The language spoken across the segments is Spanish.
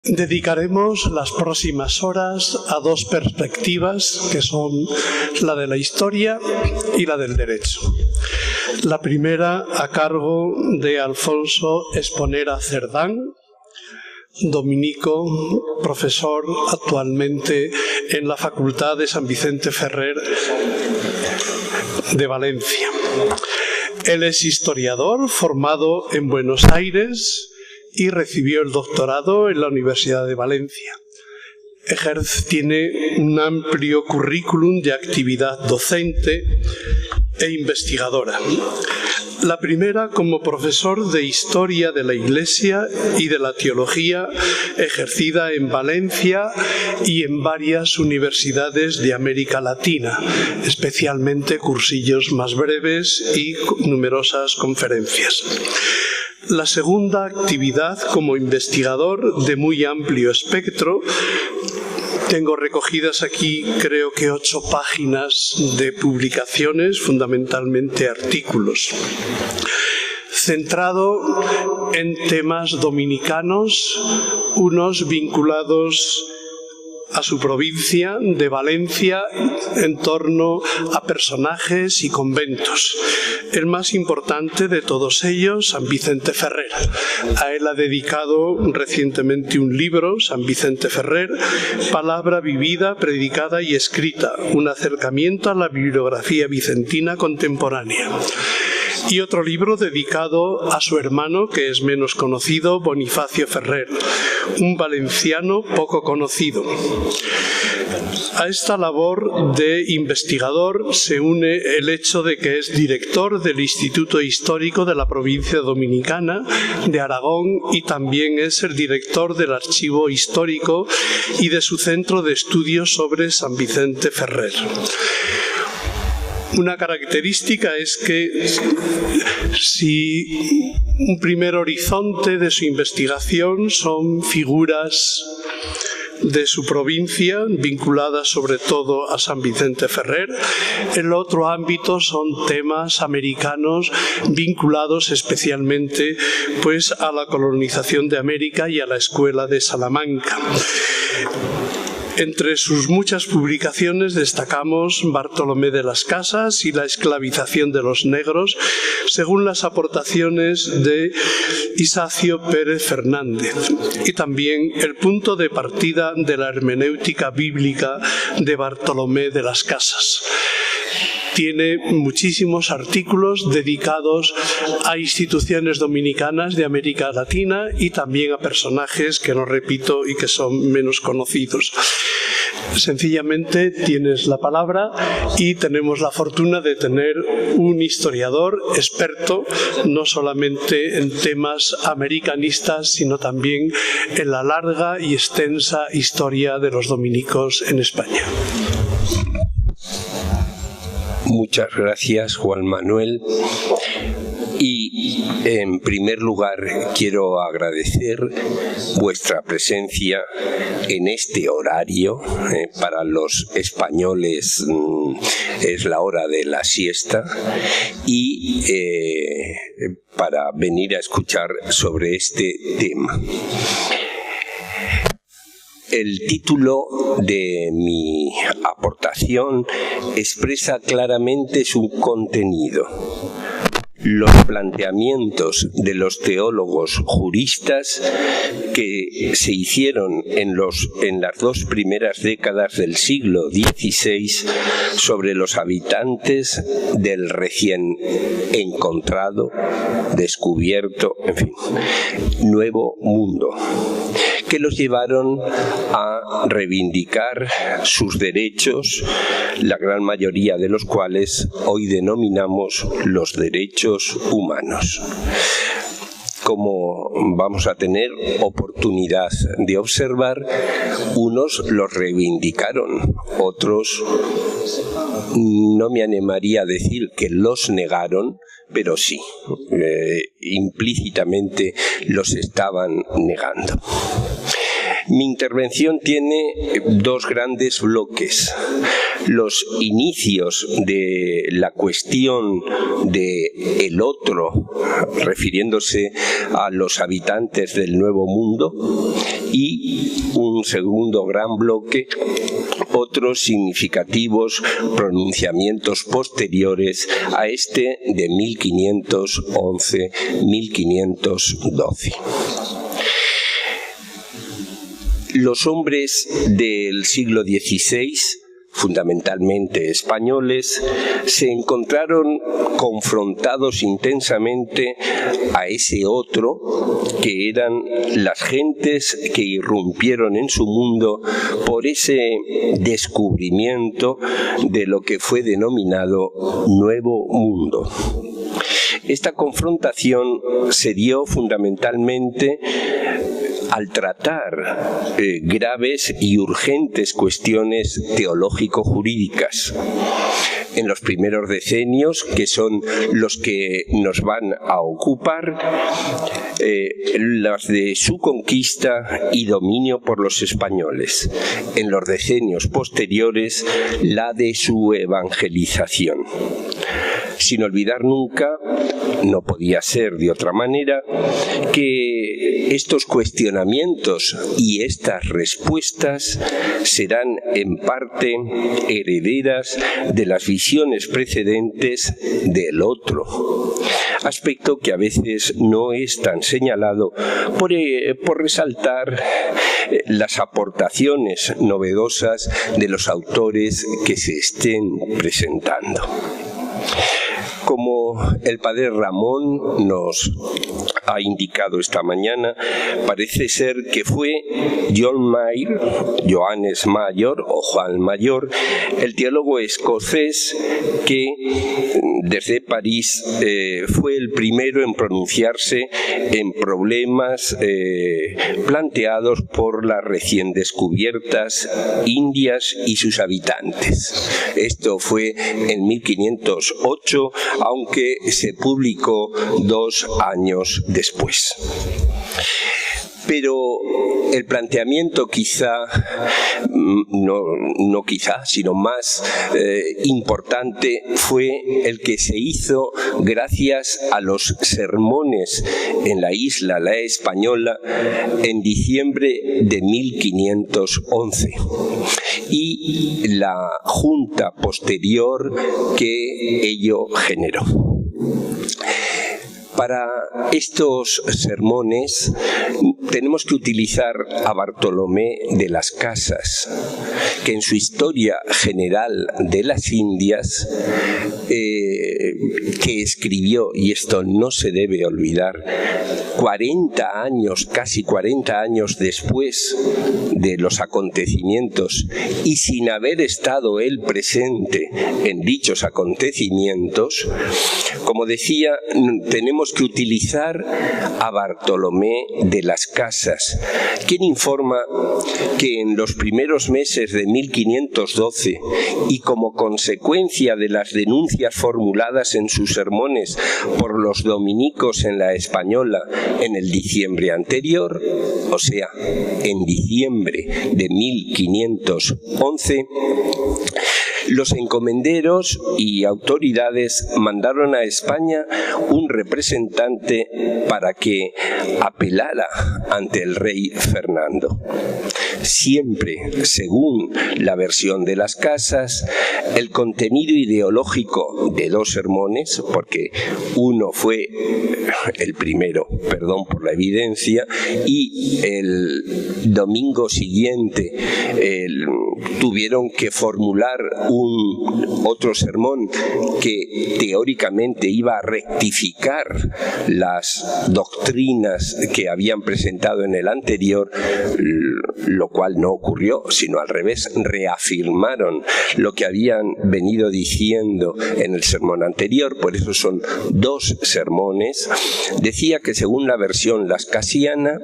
Dedicaremos las próximas horas a dos perspectivas, que son la de la historia y la del derecho. La primera a cargo de Alfonso Esponera Cerdán, dominico, profesor actualmente en la Facultad de San Vicente Ferrer de Valencia. Él es historiador formado en Buenos Aires y recibió el doctorado en la Universidad de Valencia. Tiene un amplio currículum de actividad docente e investigadora. La primera como profesor de Historia de la Iglesia y de la Teología, ejercida en Valencia y en varias universidades de América Latina, especialmente cursillos más breves y numerosas conferencias. La segunda actividad como investigador de muy amplio espectro. Tengo recogidas aquí, creo que 8 páginas de publicaciones, fundamentalmente artículos. Centrado en temas dominicanos, unos vinculados a su provincia de Valencia en torno a personajes y conventos. El más importante de todos ellos, San Vicente Ferrer. A él ha dedicado recientemente un libro, San Vicente Ferrer, Palabra vivida, predicada y escrita, un acercamiento a la bibliografía vicentina contemporánea. Y otro libro dedicado a su hermano, que es menos conocido, Bonifacio Ferrer, un valenciano poco conocido. A esta labor de investigador se une el hecho de que es director del Instituto Histórico de la provincia dominicana de Aragón y también es el director del Archivo Histórico y de su centro de estudios sobre San Vicente Ferrer. Una característica es que si un primer horizonte de su investigación son figuras de su provincia, vinculadas sobre todo a San Vicente Ferrer, el otro ámbito son temas americanos vinculados especialmente pues, a la colonización de América y a la Escuela de Salamanca. Entre sus muchas publicaciones destacamos Bartolomé de las Casas y la esclavización de los negros, según las aportaciones de Isacio Pérez Fernández, y también el punto de partida de la hermenéutica bíblica de Bartolomé de las Casas. Tiene muchísimos artículos dedicados a instituciones dominicanas de América Latina y también a personajes que no repito y que son menos conocidos. Sencillamente tienes la palabra y tenemos la fortuna de tener un historiador experto no solamente en temas americanistas sino también en la larga y extensa historia de los dominicos en España. Muchas gracias, Juan Manuel. Y en primer lugar quiero agradecer vuestra presencia en este horario. Para los españoles es la hora de la siesta y para venir a escuchar sobre este tema. El título de mi aportación expresa claramente su contenido. Los planteamientos de los teólogos juristas que se hicieron en las 2 primeras décadas del siglo XVI sobre los habitantes del recién encontrado, descubierto, en fin, nuevo mundo, que los llevaron a reivindicar sus derechos, la gran mayoría de los cuales hoy denominamos los derechos humanos. Como vamos a tener oportunidad de observar, unos los reivindicaron, otros no me animaría a decir que los negaron, pero sí, implícitamente los estaban negando. Mi intervención tiene 2 grandes bloques. Los inicios de la cuestión de el otro, refiriéndose a los habitantes del Nuevo Mundo, y un segundo gran bloque, otros significativos pronunciamientos posteriores a este de 1511-1512. Los hombres del siglo XVI, fundamentalmente españoles, se encontraron confrontados intensamente a ese otro, que eran las gentes que irrumpieron en su mundo por ese descubrimiento de lo que fue denominado Nuevo Mundo. Esta confrontación se dio fundamentalmente al tratar graves y urgentes cuestiones teológico-jurídicas. En los primeros decenios, que son los que nos van a ocupar, las de su conquista y dominio por los españoles. En los decenios posteriores, la de su evangelización. Sin olvidar nunca, no podía ser de otra manera, que estos cuestionamientos y estas respuestas serán en parte herederas de las visiones precedentes del otro, aspecto que a veces no es tan señalado por resaltar las aportaciones novedosas de los autores que se estén presentando. Como el padre Ramón nos ha indicado esta mañana, parece ser que fue Johannes Mayor o Juan Mayor, el teólogo escocés que desde París fue el primero en pronunciarse en problemas planteados por las recién descubiertas Indias y sus habitantes. Esto fue en 1508, aunque se publicó 2 años después. Pero el planteamiento sino más importante fue el que se hizo gracias a los sermones en la isla La Española en diciembre de 1511 y la junta posterior que ello generó. Para estos sermones tenemos que utilizar a Bartolomé de las Casas, que en su historia general de las Indias, que escribió, y esto no se debe olvidar, 40 años, casi 40 años después de los acontecimientos y sin haber estado él presente en dichos acontecimientos, como decía, tenemos que utilizar a Bartolomé de las Casas, quien informa que en los primeros meses de 1512 y como consecuencia de las denuncias formuladas en sus sermones por los dominicos en La Española en el diciembre anterior, o sea, en diciembre de 1511, los encomenderos y autoridades mandaron a España un representante para que apelara ante el rey Fernando. Siempre, según la versión de las Casas, el contenido ideológico de 2 sermones, porque uno fue el primero, perdón por la evidencia, y el domingo siguiente tuvieron que formular otro sermón que teóricamente iba a rectificar las doctrinas que habían presentado en el anterior, lo cual no ocurrió, sino al revés, reafirmaron lo que habían venido diciendo en el sermón anterior. Por eso son 2 sermones. Decía que según la versión lascasiana,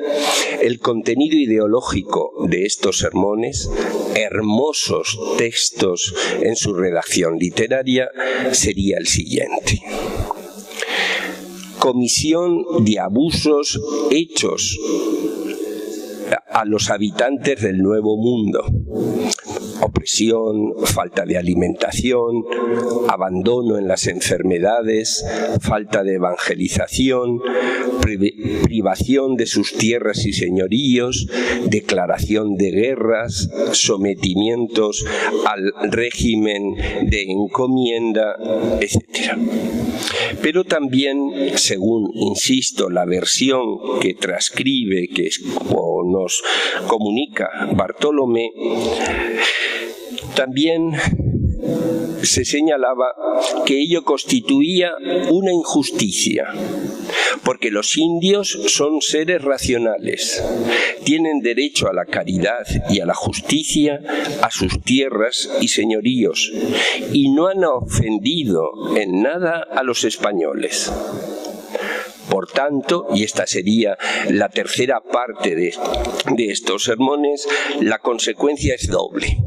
el contenido ideológico de estos sermones, hermosos textos en su redacción literaria, sería el siguiente: comisión de abusos hechos a los habitantes del Nuevo Mundo. opresión, falta de alimentación, abandono en las enfermedades, falta de evangelización, privación de sus tierras y señoríos, declaración de guerras, sometimientos al régimen de encomienda, etc. Pero también, según, insisto, la versión que transcribe, o nos comunica Bartolomé, también se señalaba que ello constituía una injusticia, porque los indios son seres racionales, tienen derecho a la caridad y a la justicia, a sus tierras y señoríos, y no han ofendido en nada a los españoles. Por tanto, y esta sería la tercera parte de estos sermones, la consecuencia es doble.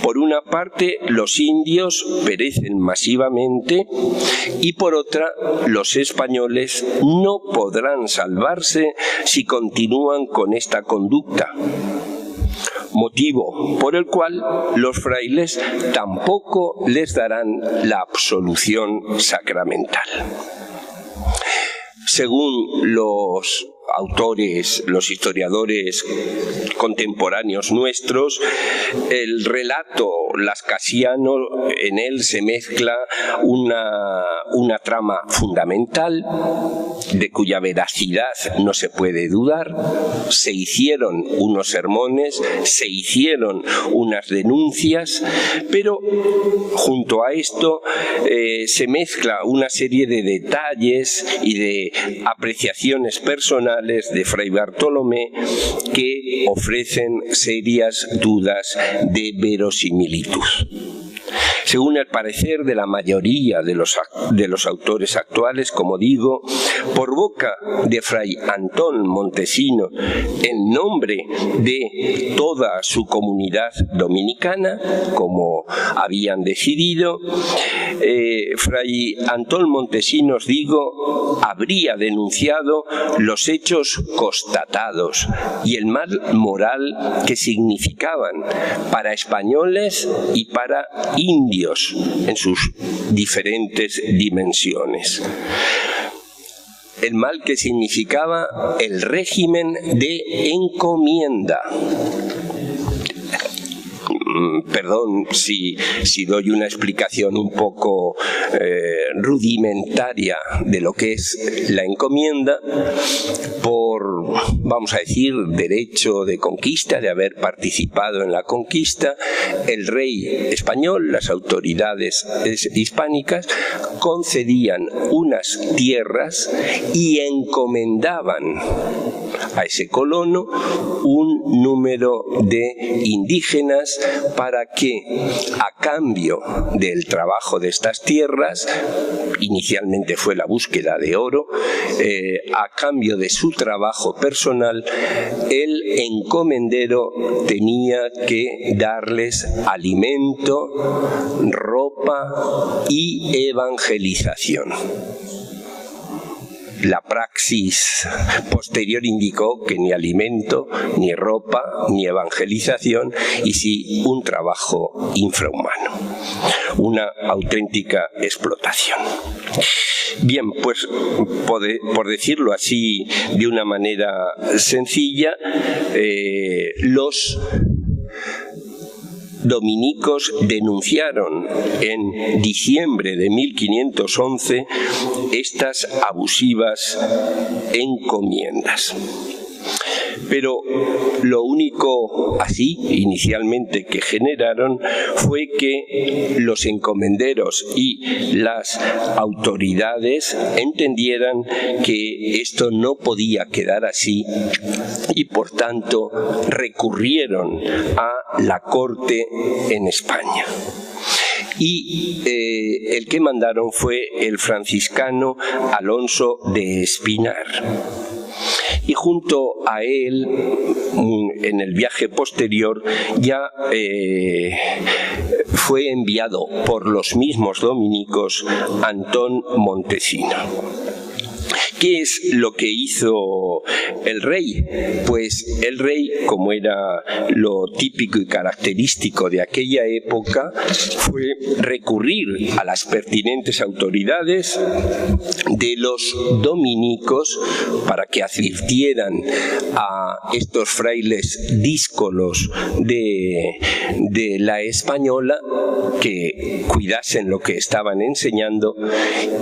Por una parte, los indios perecen masivamente y por otra, los españoles no podrán salvarse si continúan con esta conducta. Motivo por el cual los frailes tampoco les darán la absolución sacramental. Según los autores, los historiadores contemporáneos nuestros, el relato lascasiano, en él se mezcla una trama fundamental, de cuya veracidad no se puede dudar. Se hicieron unos sermones, se hicieron unas denuncias, pero junto a esto se mezcla una serie de detalles y de apreciaciones personales de Fray Bartolomé que ofrecen serias dudas de verosimilitud. Según el parecer de la mayoría de los autores actuales, como digo, por boca de Fray Antón Montesino, en nombre de toda su comunidad dominicana, como habían decidido, Fray Antón Montesinos, digo, habría denunciado los hechos constatados y el mal moral que significaban para españoles y para indios en sus diferentes dimensiones. El mal que significaba el régimen de encomienda. Perdón si doy una explicación un poco rudimentaria de lo que es la encomienda, por, vamos a decir, derecho de conquista, de haber participado en la conquista, el rey español, las autoridades hispánicas, concedían unas tierras y encomendaban a ese colono un número de indígenas para que, a cambio del trabajo de estas tierras, inicialmente fue la búsqueda de oro, a cambio de su trabajo personal, el encomendero tenía que darles alimento, ropa y evangelización. La praxis posterior indicó que ni alimento, ni ropa, ni evangelización, y sí un trabajo infrahumano. Una auténtica explotación. Bien, pues por decirlo así de una manera sencilla, los dominicos denunciaron en diciembre de 1511 estas abusivas encomiendas. Pero lo único así, inicialmente, que generaron fue que los encomenderos y las autoridades entendieran que esto no podía quedar así y, por tanto, recurrieron a la corte en España. Y el que mandaron fue el franciscano Alonso de Espinar. Y junto a él, en el viaje posterior, ya fue enviado por los mismos dominicos Antón Montesino. ¿Qué es lo que hizo el rey? Pues el rey, como era lo típico y característico de aquella época, fue recurrir a las pertinentes autoridades de los dominicos para que advirtieran a estos frailes díscolos de la española que cuidasen lo que estaban enseñando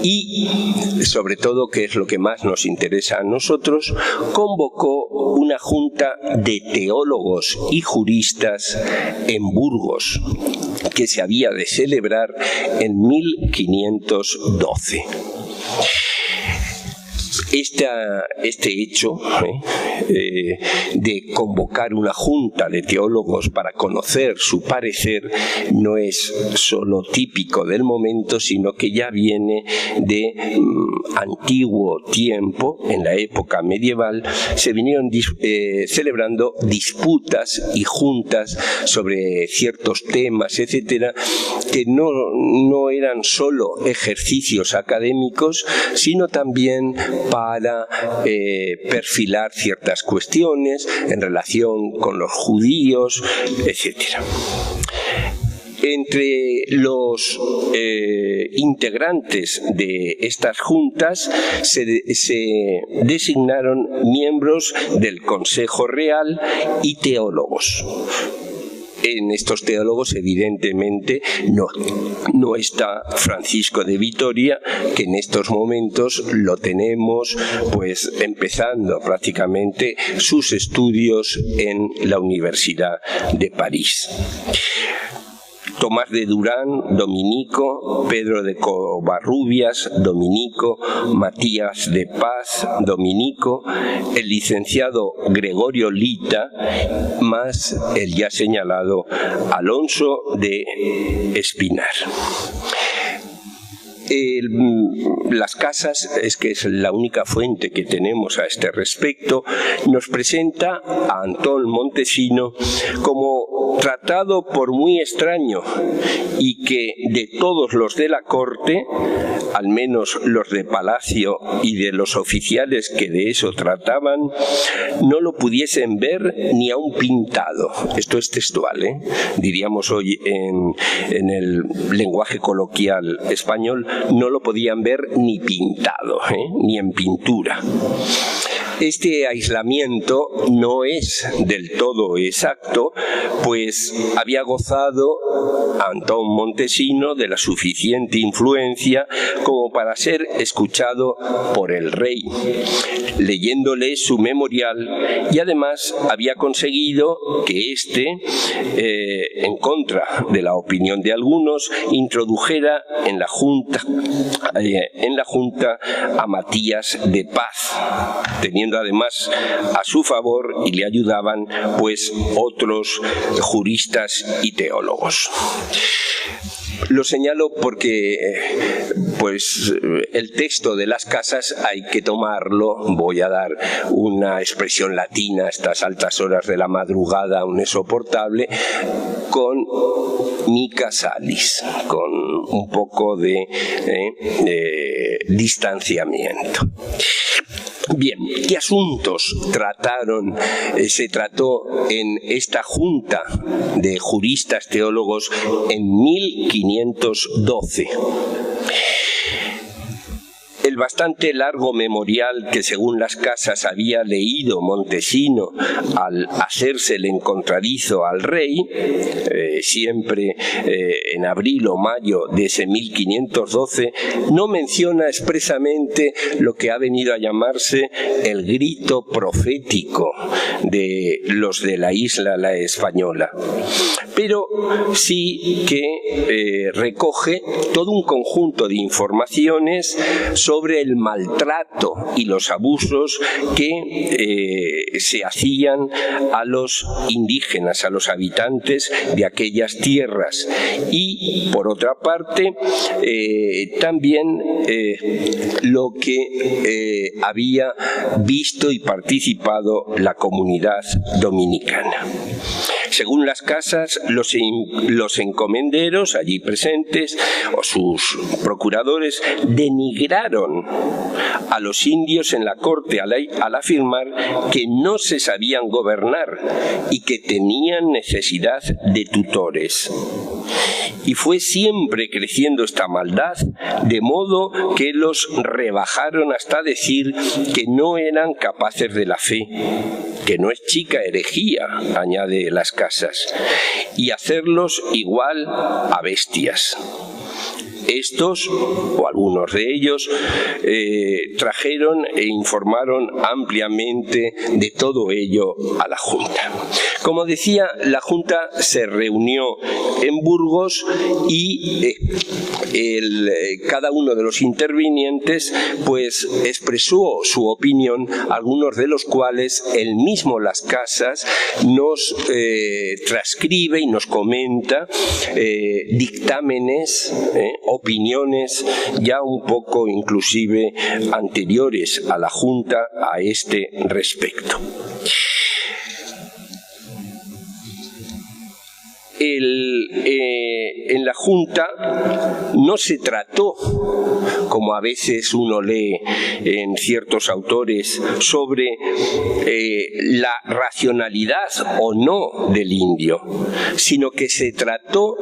y, sobre todo, que es lo que más nos interesa a nosotros, convocó una junta de teólogos y juristas en Burgos, que se había de celebrar en 1512. Este hecho de convocar una junta de teólogos para conocer su parecer no es solo típico del momento, sino que ya viene de antiguo tiempo. En la época medieval se vinieron celebrando disputas y juntas sobre ciertos temas, etcétera, que no eran solo ejercicios académicos, sino también para perfilar ciertas cuestiones en relación con los judíos, etcétera. Entre los integrantes de estas juntas se designaron miembros del Consejo Real y teólogos. En estos teólogos, evidentemente, no está Francisco de Vitoria, que en estos momentos lo tenemos pues empezando prácticamente sus estudios en la Universidad de París. Tomás de Durán, dominico; Pedro de Covarrubias, dominico; Matías de Paz, dominico; el licenciado Gregorio Lita, más el ya señalado Alonso de Espinar. Las Casas, que es la única fuente que tenemos a este respecto, nos presenta a Antón Montesino como tratado por muy extraño y que de todos los de la corte, al menos los de Palacio y de los oficiales que de eso trataban, no lo pudiesen ver ni aun pintado. Esto es textual, diríamos hoy en el lenguaje coloquial español, no lo podían ver ni pintado, ni en pintura. Este aislamiento no es del todo exacto, pues había gozado Antón Montesino de la suficiente influencia como para ser escuchado por el rey, leyéndole su memorial, y además había conseguido que éste, en contra de la opinión de algunos, introdujera en la junta a Matías de Paz, teniendo además a su favor y le ayudaban pues otros juristas y teólogos. Lo señalo porque pues el texto de Las Casas hay que tomarlo, voy a dar una expresión latina a estas altas horas de la madrugada, aún es soportable, con mica salis, con un poco de distanciamiento. Bien, ¿qué asuntos se trató en esta junta de juristas teólogos en 1512? El bastante largo memorial que, según Las Casas, había leído Montesino al hacérsele encontradizo al rey, siempre en abril o mayo de ese 1512, no menciona expresamente lo que ha venido a llamarse el grito profético de los de la isla La Española, pero sí que recoge todo un conjunto de informaciones sobre el maltrato y los abusos que se hacían a los indígenas, a los habitantes de aquellas tierras, y por otra parte también lo que había visto y participado la comunidad dominicana. Según Las Casas, los encomenderos allí presentes o sus procuradores denigraron engañaron a los indios en la corte al afirmar que no se sabían gobernar y que tenían necesidad de tutores. Y fue siempre creciendo esta maldad, de modo que los rebajaron hasta decir que no eran capaces de la fe, que no es chica herejía, añade Las Casas, y hacerlos igual a bestias. Estos, o algunos de ellos, trajeron e informaron ampliamente de todo ello a la Junta. Como decía, la Junta se reunió en Burgos y cada uno de los intervinientes pues expresó su opinión, algunos de los cuales el mismo Las Casas nos transcribe y nos comenta dictámenes, opiniones ya un poco inclusive anteriores a la Junta a este respecto. En la Junta no se trató, como a veces uno lee en ciertos autores, sobre la racionalidad o no del indio, sino que se trató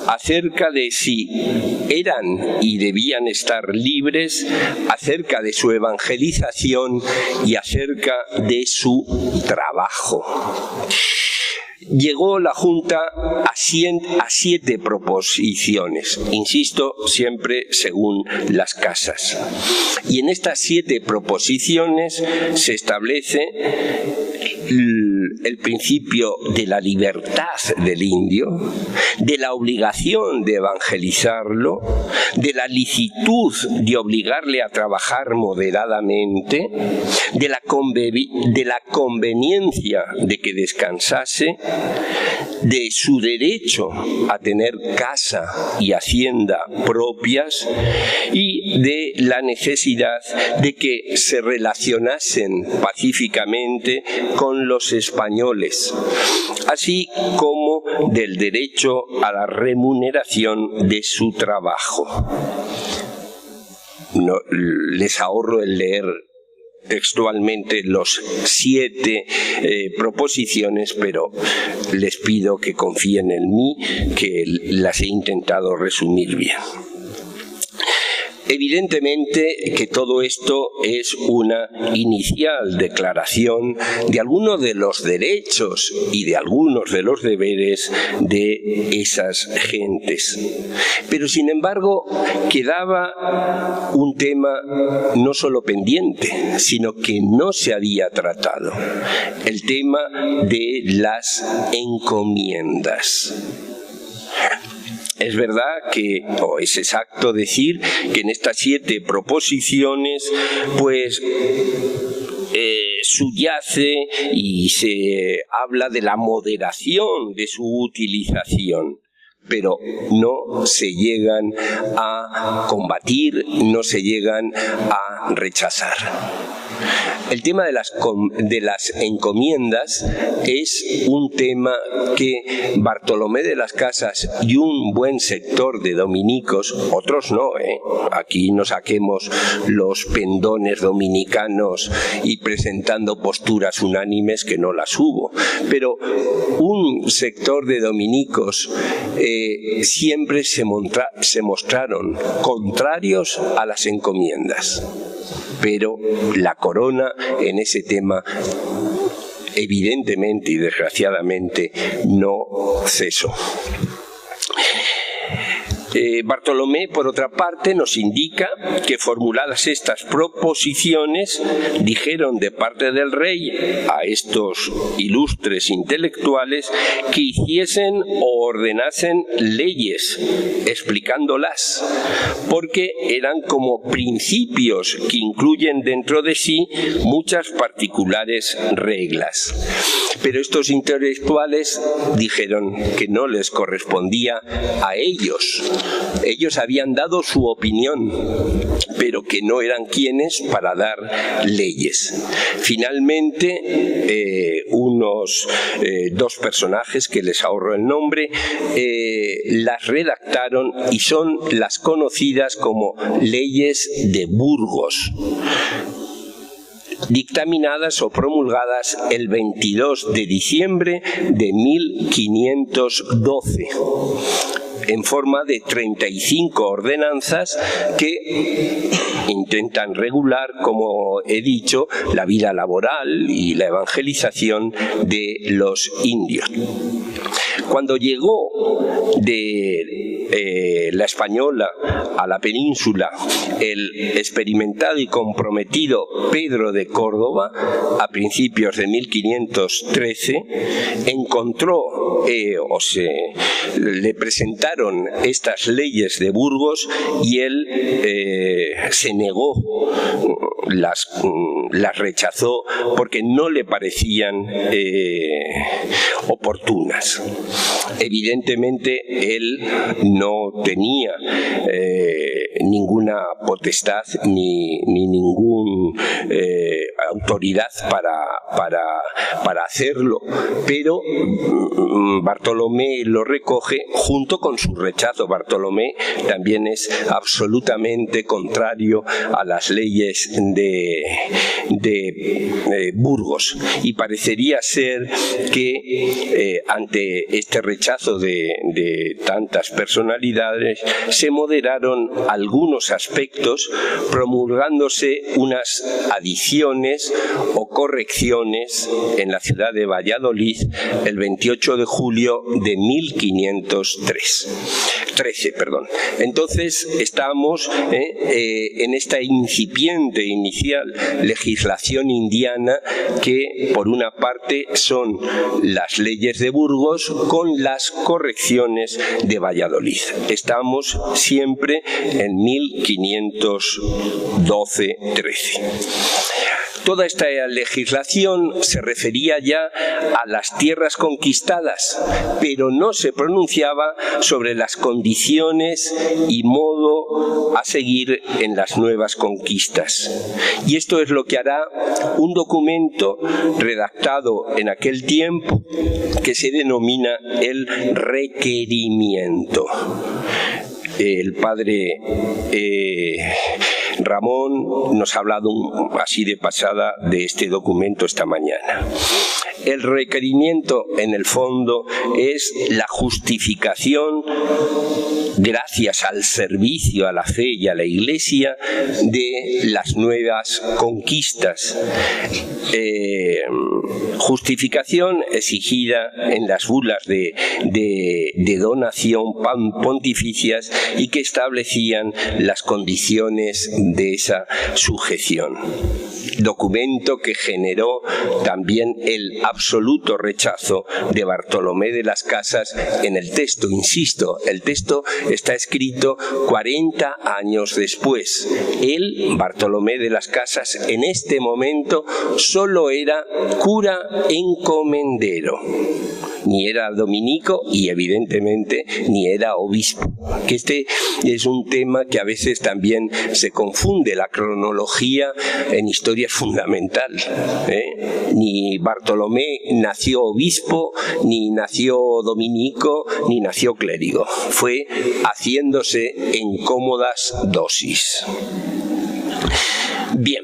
acerca de si eran y debían estar libres, acerca de su evangelización y acerca de su trabajo. Llegó la Junta a 7 proposiciones, insisto, siempre según Las Casas. Y en estas 7 proposiciones se establece el principio de la libertad del indio, de la obligación de evangelizarlo, de la licitud de obligarle a trabajar moderadamente, de la conveniencia de que descansase, de su derecho a tener casa y hacienda propias y de la necesidad de que se relacionasen pacíficamente con los españoles, así como del derecho a la remuneración de su trabajo. No, les ahorro el leer textualmente los 7 proposiciones, pero les pido que confíen en mí, que las he intentado resumir bien. Evidentemente que todo esto es una inicial declaración de algunos de los derechos y de algunos de los deberes de esas gentes. Pero sin embargo quedaba un tema no solo pendiente, sino que no se había tratado: el tema de las encomiendas. Es verdad que, o es exacto decir, que en estas 7 proposiciones, pues, subyace y se habla de la moderación de su utilización, pero no se llegan a combatir, no se llegan a rechazar. El tema de las encomiendas es un tema que Bartolomé de las Casas y un buen sector de dominicos, otros no, aquí no saquemos los pendones dominicanos y presentando posturas unánimes que no las hubo, pero un sector de dominicos siempre se mostraron contrarios a las encomiendas. Pero la corona en ese tema evidentemente y desgraciadamente no cesó. Bartolomé, por otra parte, nos indica que formuladas estas proposiciones, dijeron de parte del rey a estos ilustres intelectuales que hiciesen o ordenasen leyes, explicándolas, porque eran como principios que incluyen dentro de sí muchas particulares reglas. Pero estos intelectuales dijeron que no les correspondía a ellos Ellos habían dado su opinión, pero que no eran quienes para dar leyes. Finalmente, dos personajes, que les ahorro el nombre, las redactaron y son las conocidas como leyes de Burgos, dictaminadas o promulgadas el 22 de diciembre de 1512. En forma de 35 ordenanzas que intentan regular, como he dicho, la vida laboral y la evangelización de los indios. Cuando llegó de la Española a la península el experimentado y comprometido Pedro de Córdoba, a principios de 1513, encontró le presentaron estas leyes de Burgos y él se negó, las rechazó porque no le parecían oportunas. Evidentemente él no tenía ninguna potestad ni ninguna autoridad para hacerlo, pero Bartolomé lo recoge junto con su rechazo. Bartolomé también es absolutamente contrario a las leyes de Burgos, y parecería ser que ante este rechazo de tantas personalidades se moderaron algunos aspectos, promulgándose unas adiciones o correcciones en la ciudad de Valladolid el 28 de julio de 1513. Entonces estamos en esta incipiente inicial legislación indiana que por una parte son las leyes de Burgos con las correcciones de Valladolid. Estamos siempre en 1512-13. Toda esta legislación se refería ya a las tierras conquistadas, pero no se pronunciaba sobre las condiciones y modo a seguir en las nuevas conquistas. Y esto es lo que hará un documento redactado en aquel tiempo que se denomina el requerimiento. El padre Ramón nos ha hablado así de pasada de este documento esta mañana. El requerimiento, en el fondo, es la justificación, gracias al servicio a la fe y a la Iglesia, de las nuevas conquistas. Justificación exigida en las bulas de donación pontificias y que establecían las condiciones de esa sujeción. Documento que generó también el absoluto rechazo de Bartolomé de las Casas en el texto. Insisto, el texto está escrito 40 años después. Él, Bartolomé de las Casas, en este momento solo era cura encomendero. Ni era dominico y evidentemente ni era obispo. Que este es un tema que a veces también se confunde. La cronología en historia es fundamental. Ni Bartolomé nació obispo, ni nació dominico, ni nació clérigo. Fue haciéndose en cómodas dosis. Bien,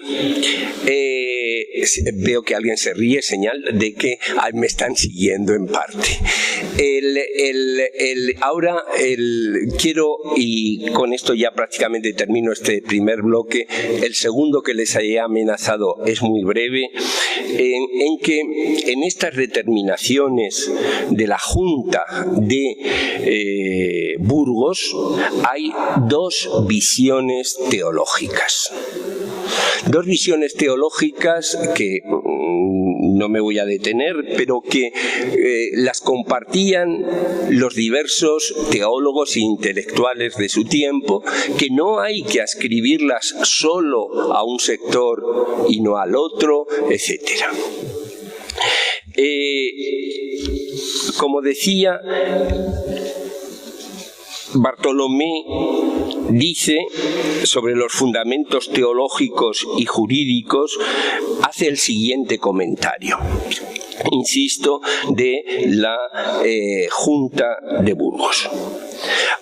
veo que alguien se ríe, señal de que me están siguiendo en parte. Ahora quiero, y con esto ya prácticamente termino este primer bloque, el segundo que les he amenazado es muy breve, en que en estas determinaciones de la Junta de Burgos hay dos visiones teológicas. Dos visiones teológicas que no me voy a detener, pero que las compartían los diversos teólogos e intelectuales de su tiempo, que no hay que ascribirlas solo a un sector y no al otro, etcétera. Como decía, Bartolomé dice sobre los fundamentos teológicos y jurídicos, hace el siguiente comentario, insisto, de la Junta de Burgos.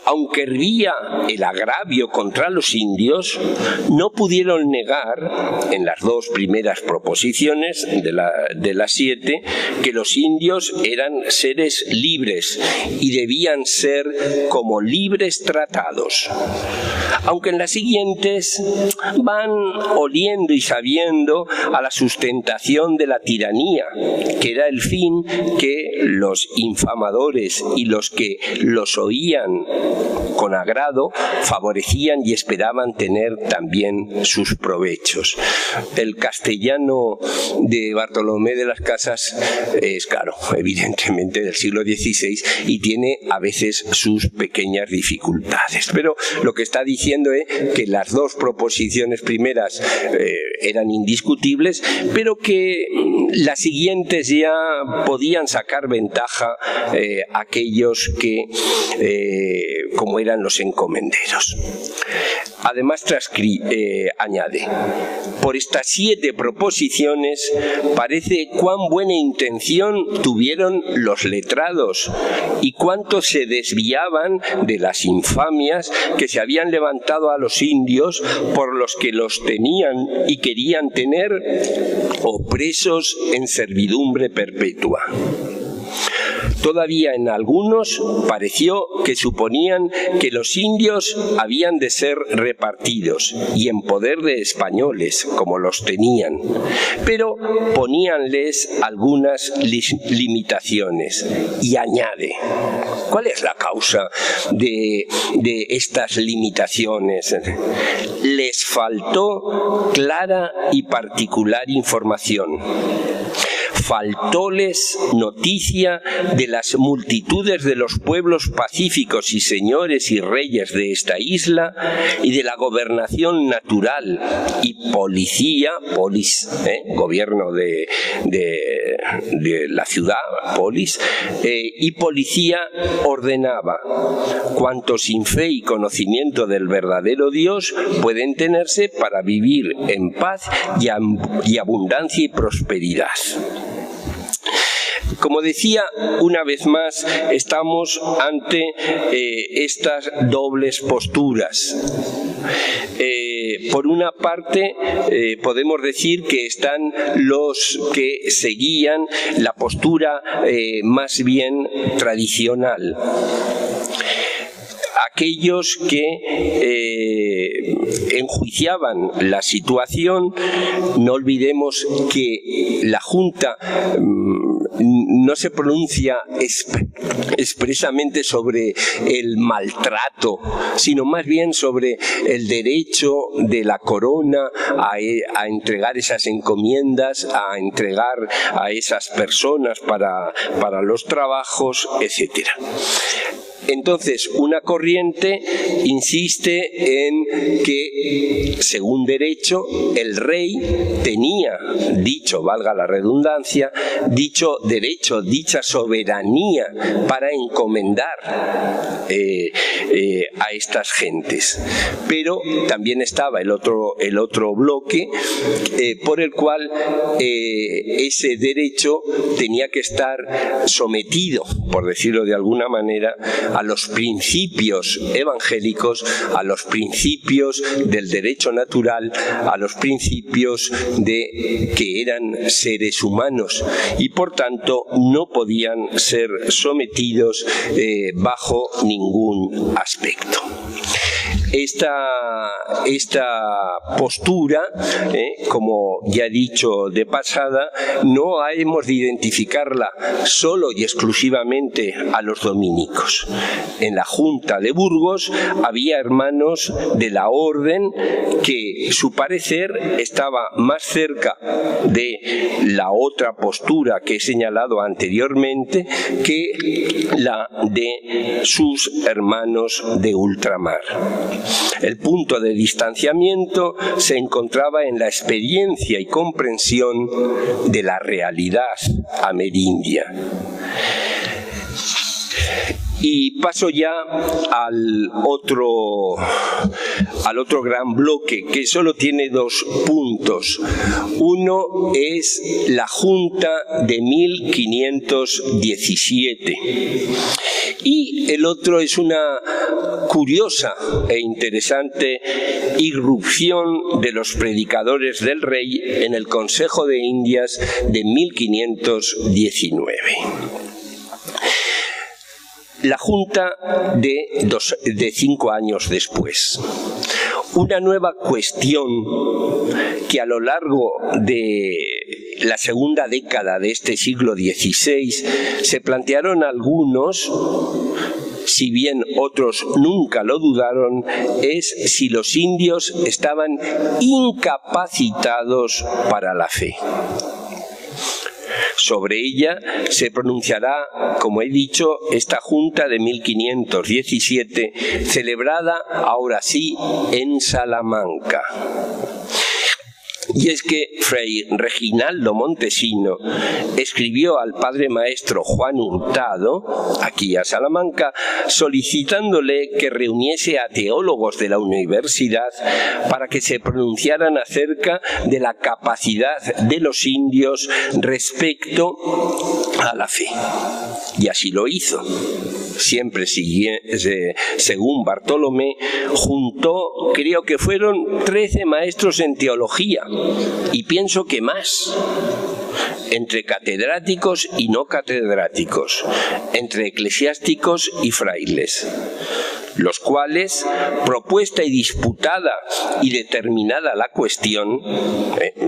Aunque hervía el agravio contra los indios, no pudieron negar, en las dos primeras proposiciones de las 7, que los indios eran seres libres y debían ser como libres tratados. Aunque en las siguientes van oliendo y sabiendo a la sustentación de la tiranía, que era el fin que los infamadores y los que los oían con agrado favorecían y esperaban tener también sus provechos. El castellano de Bartolomé de las Casas es, claro, evidentemente del siglo XVI y tiene a veces sus pequeñas dificultades, pero lo que está diciendo es que las dos proposiciones primeras eran indiscutibles, pero que las siguientes ya podían sacar ventaja aquellos que como eran los encomenderos. Además añade, por estas 7 proposiciones parece cuán buena intención tuvieron los letrados y cuánto se desviaban de las infamias que se habían levantado a los indios por los que los tenían y querían tener opresos en servidumbre perpetua. Todavía en algunos pareció que suponían que los indios habían de ser repartidos y en poder de españoles, como los tenían, pero poníanles algunas limitaciones. Y añade, ¿cuál es la causa de estas limitaciones? Les faltó clara y particular información. Faltóles noticia de las multitudes de los pueblos pacíficos y señores y reyes de esta isla y de la gobernación natural y policía, gobierno de la ciudad, polis, y policía ordenaba cuanto sin fe y conocimiento del verdadero Dios pueden tenerse para vivir en paz y abundancia y prosperidad. Como decía, una vez más, estamos ante estas dobles posturas. Por una parte, podemos decir que están los que seguían la postura más bien tradicional. Aquellos que enjuiciaban la situación, no olvidemos que la Junta no se pronuncia expresamente sobre el maltrato, sino más bien sobre el derecho de la corona a entregar esas encomiendas, a entregar a esas personas para los trabajos, etc. Entonces, una corriente insiste en que, según derecho, el rey tenía dicho, valga la redundancia, dicho derecho, dicha soberanía para encomendar a estas gentes. Pero también estaba el otro bloque por el cual ese derecho tenía que estar sometido, por decirlo de alguna manera, a los principios evangélicos, a los principios del derecho natural, a los principios de que eran seres humanos y por tanto no podían ser sometidos bajo ningún aspecto. Esta postura, como ya he dicho de pasada, no hemos de identificarla solo y exclusivamente a los dominicos. En la Junta de Burgos había hermanos de la orden que su parecer estaba más cerca de la otra postura que he señalado anteriormente que la de sus hermanos de ultramar. El punto de distanciamiento se encontraba en la experiencia y comprensión de la realidad amerindia. Y paso ya al otro gran bloque, que solo tiene 2 puntos. Uno es la Junta de 1517 y el otro es una curiosa e interesante irrupción de los predicadores del rey en el Consejo de Indias de 1519. La Junta de 5 años después. Una nueva cuestión que a lo largo de la segunda década de este siglo XVI se plantearon algunos, si bien otros nunca lo dudaron, es si los indios estaban incapacitados para la fe. Sobre ella se pronunciará, como he dicho, esta Junta de 1517, celebrada ahora sí en Salamanca. Y es que Fray Reginaldo Montesino escribió al padre maestro Juan Hurtado, aquí a Salamanca, solicitándole que reuniese a teólogos de la universidad para que se pronunciaran acerca de la capacidad de los indios respecto a la fe. Y así lo hizo. Siempre según Bartolomé, juntó, creo que fueron 13 maestros en teología, y pienso que más, entre catedráticos y no catedráticos, entre eclesiásticos y frailes, los cuales, propuesta y disputada y determinada la cuestión,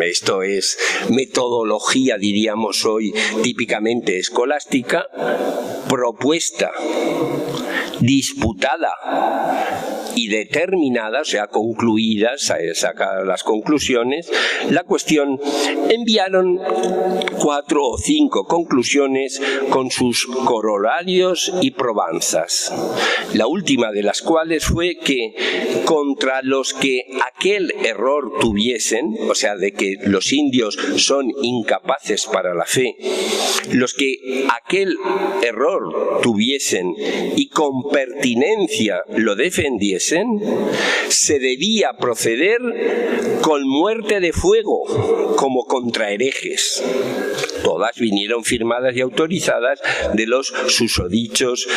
esto es metodología, diríamos hoy, típicamente escolástica, propuesta, disputada y determinada, o sea, concluidas, sacar las conclusiones, la cuestión, enviaron 4 o 5 conclusiones con sus corolarios y probanzas. La última de las cuales fue que contra los que aquel error tuviesen, o sea, de que los indios son incapaces para la fe, los que aquel error tuviesen y con pertinencia lo defendiesen, se debía proceder con muerte de fuego como contra herejes. Todas vinieron firmadas y autorizadas de los susodichos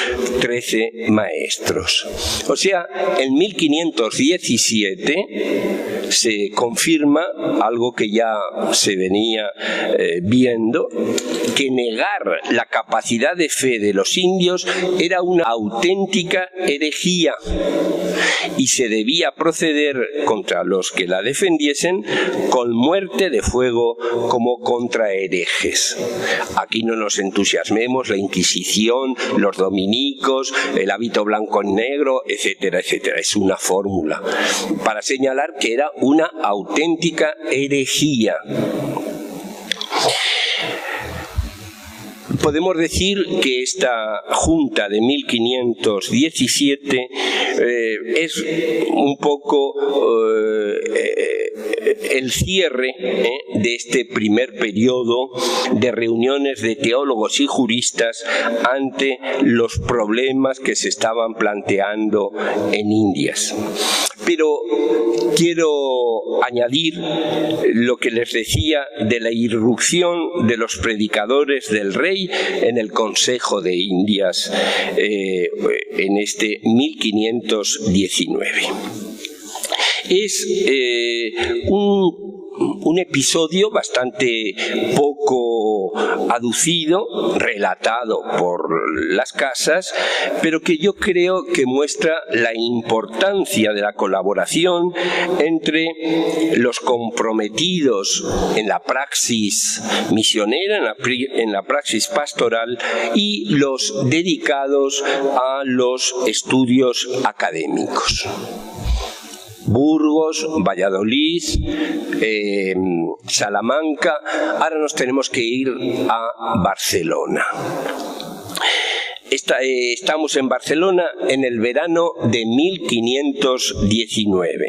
13 maestros. O sea, en 1517 se confirma algo que ya se venía viendo, que negar la capacidad de fe de los indios era una auténtica herejía y se debía proceder contra los que la defendiesen con muerte de fuego como contra herejes. Aquí no nos entusiasmemos, la Inquisición, los dominicos, el hábito blanco y negro, etcétera, etcétera. Es una fórmula para señalar que era una auténtica herejía. Podemos decir que esta Junta de 1517 es un poco el cierre de este primer periodo de reuniones de teólogos y juristas ante los problemas que se estaban planteando en Indias. Pero quiero añadir lo que les decía de la irrupción de los predicadores del rey en el Consejo de Indias en este 1519. Es un episodio bastante poco aducido, relatado por las casas, pero que yo creo que muestra la importancia de la colaboración entre los comprometidos en la praxis misionera, en la praxis pastoral, y los dedicados a los estudios académicos. Burgos, Valladolid, Salamanca. Ahora nos tenemos que ir a Barcelona. Estamos en Barcelona en el verano de 1519.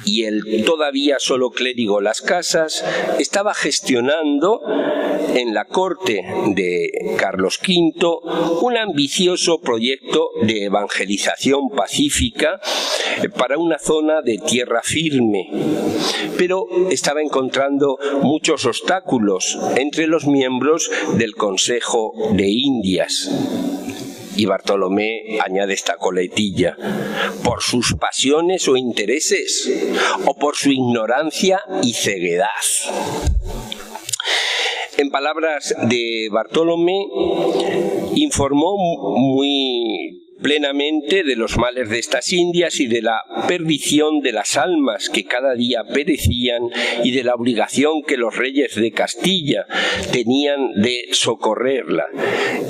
Y el todavía solo clérigo Las Casas estaba gestionando en la corte de Carlos V un ambicioso proyecto de evangelización pacífica para una zona de tierra firme, pero estaba encontrando muchos obstáculos entre los miembros del Consejo de Indias. Y Bartolomé añade esta coletilla: por sus pasiones o intereses, o por su ignorancia y ceguedad. En palabras de Bartolomé, informó muy plenamente de los males de estas Indias y de la perdición de las almas que cada día perecían y de la obligación que los reyes de Castilla tenían de socorrerla.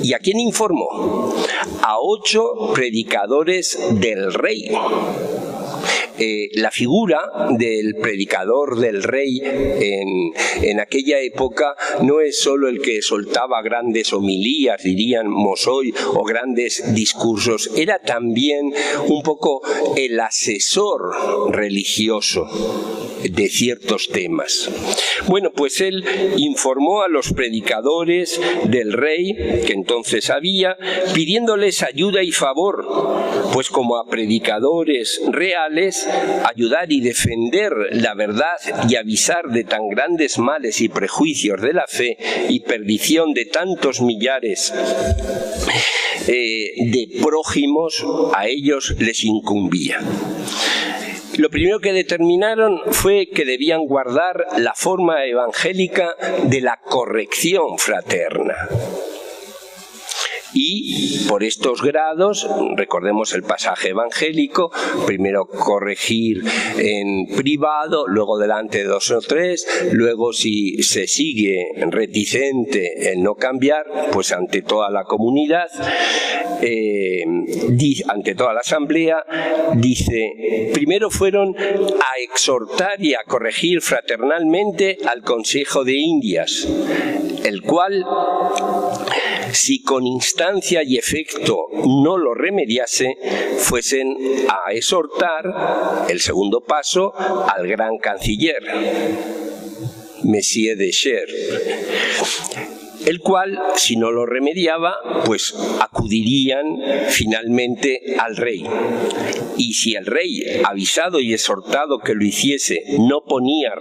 ¿Y a quién informó? A 8 predicadores del rey. La figura del predicador del rey en aquella época no es solo el que soltaba grandes homilías, dirían Mosoy, o grandes discursos, era también un poco el asesor religioso de ciertos temas. Bueno, pues él informó a los predicadores del rey, que entonces había, pidiéndoles ayuda y favor, pues como a predicadores reales, ayudar y defender la verdad y avisar de tan grandes males y prejuicios de la fe y perdición de tantos millares de prójimos, a ellos les incumbía. Lo primero que determinaron fue que debían guardar la forma evangélica de la corrección fraterna. Y por estos grados, recordemos el pasaje evangélico, primero corregir en privado, luego delante de 2 o 3, luego si se sigue reticente en no cambiar, pues ante toda la comunidad, ante toda la asamblea, dice, primero fueron a exhortar y a corregir fraternalmente al Consejo de Indias, el cual, si con instancia y efecto no lo remediase, fuesen a exhortar, el segundo paso, al gran canciller, Monsieur de Cher, el cual, si no lo remediaba, pues acudirían finalmente al rey. Y si el rey, avisado y exhortado que lo hiciese, no ponía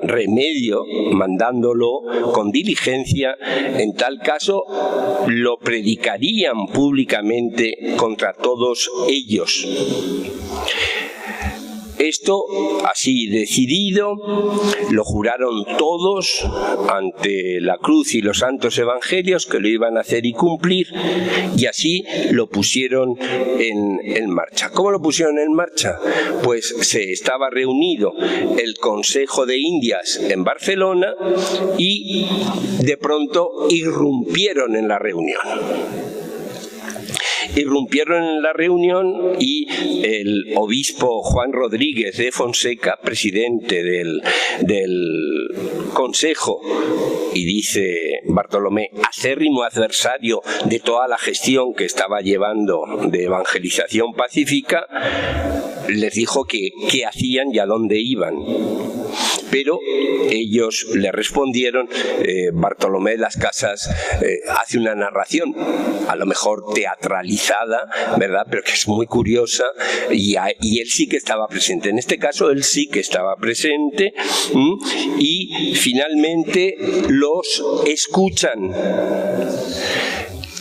remedio, mandándolo con diligencia, en tal caso lo predicarían públicamente contra todos ellos. Esto, así decidido, lo juraron todos ante la cruz y los santos evangelios que lo iban a hacer y cumplir, y así lo pusieron en marcha. ¿Cómo lo pusieron en marcha? Pues se estaba reunido el Consejo de Indias en Barcelona y de pronto irrumpieron en la reunión. Irrumpieron en la reunión y el obispo Juan Rodríguez de Fonseca, presidente del Consejo, y dice Bartolomé, acérrimo adversario de toda la gestión que estaba llevando de evangelización pacífica, les dijo que qué hacían y a dónde iban. Pero ellos le respondieron, Bartolomé de las Casas hace una narración, a lo mejor teatralizada, ¿verdad?, pero que es muy curiosa, y él sí que estaba presente. En este caso, él sí que estaba presente, y finalmente los escuchan.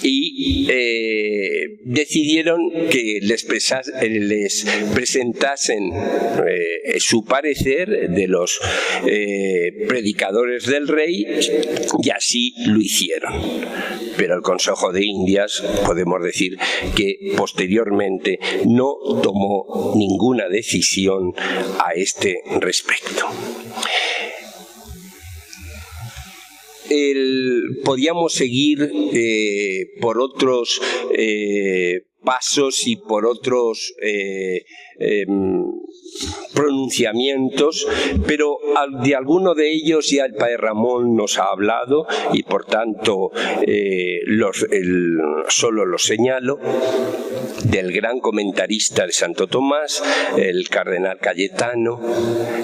Y decidieron que les presentasen su parecer de los predicadores del rey, y así lo hicieron. Pero el Consejo de Indias, podemos decir que posteriormente no tomó ninguna decisión a este respecto. Podíamos seguir por otros pasos y por otros pronunciamientos, pero de alguno de ellos ya el padre Ramón nos ha hablado y por tanto solo los señalo: del gran comentarista de Santo Tomás, el cardenal Cayetano,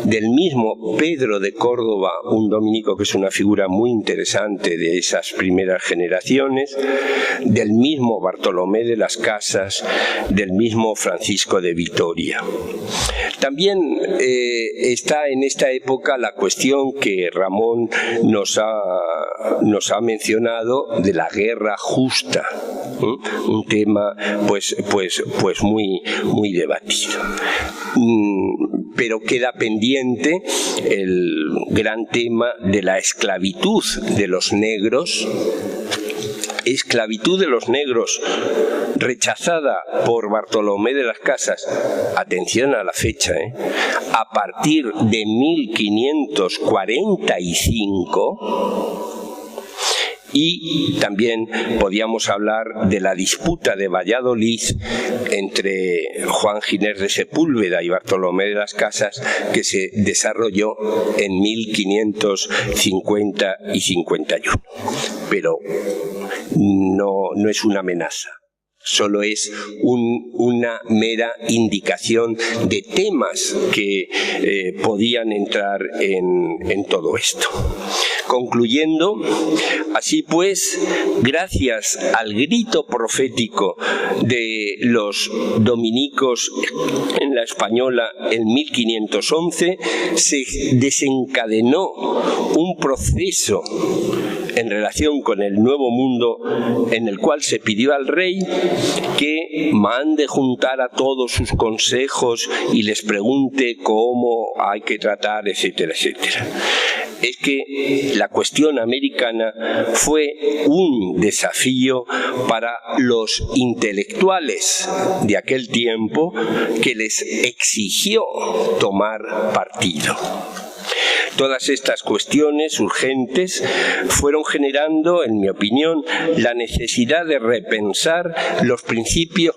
del mismo Pedro de Córdoba, un dominico que es una figura muy interesante de esas primeras generaciones, del mismo Bartolomé de las Casas, del mismo Francisco de Vitoria. También está en esta época la cuestión que Ramón nos ha mencionado de la guerra justa, un tema pues muy debatido. Pero queda pendiente el gran tema de la esclavitud de los negros. Esclavitud de los negros rechazada por Bartolomé de las Casas, atención a la fecha, a partir de 1545. Y también podíamos hablar de la disputa de Valladolid entre Juan Ginés de Sepúlveda y Bartolomé de las Casas, que se desarrolló en 1550 y 51. Pero no es una amenaza. Solo es una mera indicación de temas que podían entrar en todo esto. Concluyendo, así pues, gracias al grito profético de los dominicos en la Española en 1511, se desencadenó un proceso en relación con el Nuevo Mundo, en el cual se pidió al rey que mande juntar a todos sus consejos y les pregunte cómo hay que tratar, etcétera, etcétera. Es que la cuestión americana fue un desafío para los intelectuales de aquel tiempo, que les exigió tomar partido. Todas estas cuestiones urgentes fueron generando, en mi opinión, la necesidad de repensar los principios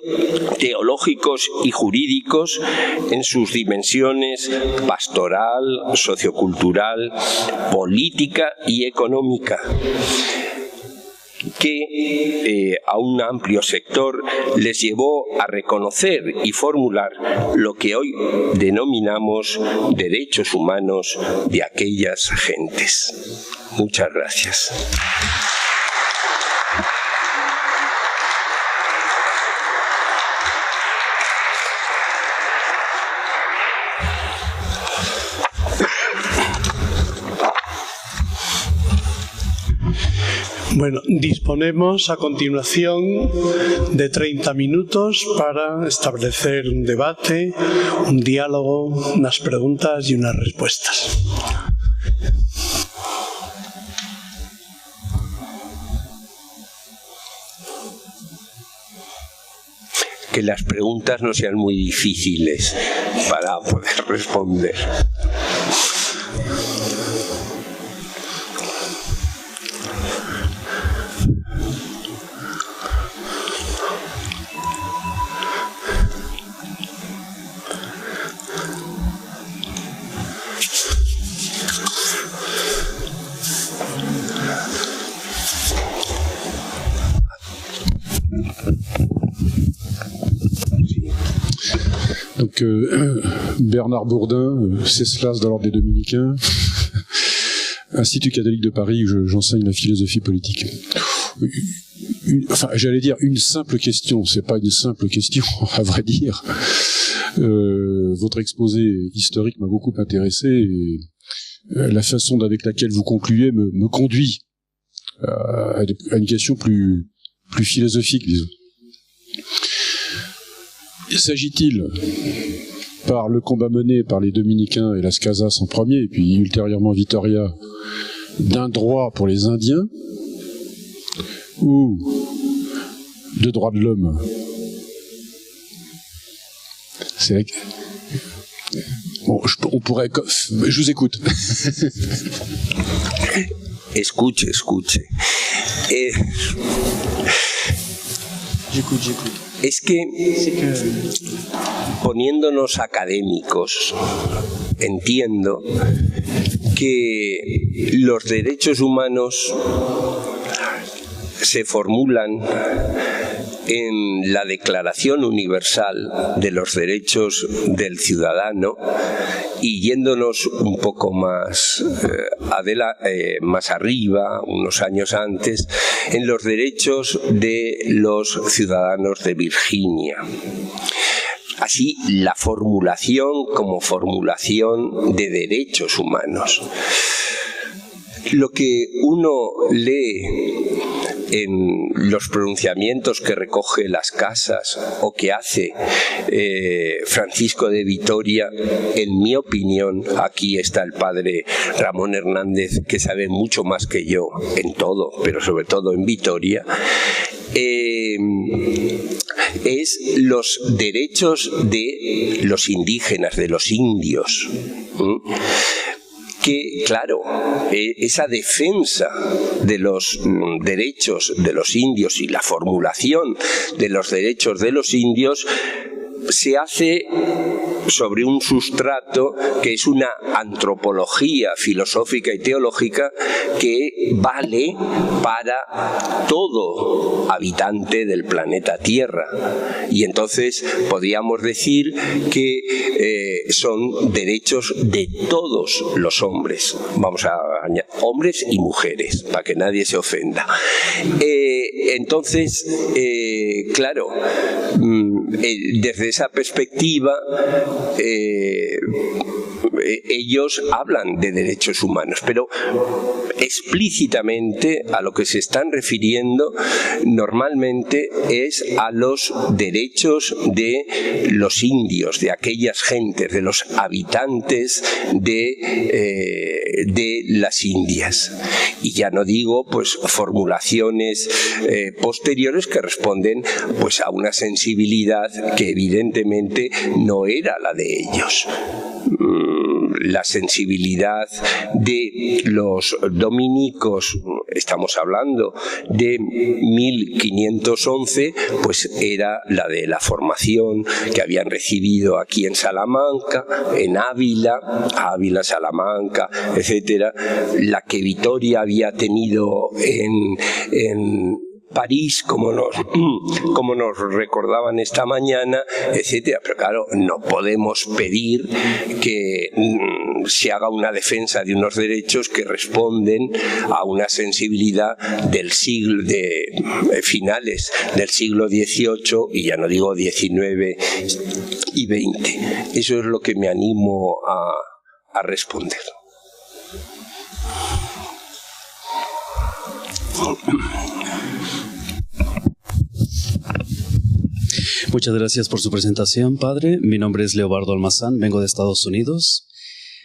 teológicos y jurídicos en sus dimensiones pastoral, sociocultural, política y económica, que a un amplio sector les llevó a reconocer y formular lo que hoy denominamos derechos humanos de aquellas gentes. Muchas gracias. Bueno, disponemos a continuación de 30 minutos para establecer un debate, un diálogo, unas preguntas y unas respuestas. Que las preguntas no sean muy difíciles para poder responder. Donc Bernard Bourdin, Ceslas dans l'ordre des Dominicains, Institut catholique de Paris où j'enseigne la philosophie politique. J'allais dire une simple question, c'est pas une simple question à vrai dire. Votre exposé historique m'a beaucoup intéressé et la façon avec laquelle vous concluez me conduit à une question plus philosophique, disons. S'agit-il, par le combat mené par les Dominicains et Las Casas en premier, et puis ultérieurement Vitoria, d'un droit pour les Indiens, ou de droits de l'homme? C'est... Bon, on pourrait... Je vous écoute. Escuche. J'écoute. Es que poniéndonos académicos, entiendo que los derechos humanos se formulan en la Declaración Universal de los Derechos del Ciudadano, y yéndonos un poco más arriba, unos años antes, en los derechos de los ciudadanos de Virginia. Así, la formulación como formulación de derechos humanos. Lo que uno lee en los pronunciamientos que recoge Las Casas o que hace Francisco de Vitoria, en mi opinión, aquí está el padre Ramón Hernández, que sabe mucho más que yo en todo, pero sobre todo en Vitoria, es los derechos de los indígenas, de los indios. Que, claro, esa defensa de los derechos de los indios y la formulación de los derechos de los indios se hace sobre un sustrato que es una antropología filosófica y teológica que vale para todo habitante del planeta Tierra. Y entonces podríamos decir que son derechos de todos los hombres. Vamos a añadir hombres y mujeres, para que nadie se ofenda. Entonces, claro, desde esa perspectiva, ellos hablan de derechos humanos, pero explícitamente a lo que se están refiriendo normalmente es a los derechos de los indios, de aquellas gentes, de los habitantes de las Indias. Y ya no digo pues formulaciones posteriores que responden pues a una sensibilidad que evidentemente no era la de ellos. La sensibilidad de los dominicos, estamos hablando de 1511, pues era la de la formación que habían recibido aquí en Salamanca, en Ávila, Salamanca, etcétera, la que Vitoria había tenido en París, como nos recordaban esta mañana, etcétera. Pero claro, no podemos pedir que se haga una defensa de unos derechos que responden a una sensibilidad del siglo de finales del siglo XVIII, y ya no digo XIX y XX. Eso es lo que me animo a responder. Muchas gracias por su presentación, padre. Mi nombre es Leobardo Almazán, vengo de Estados Unidos.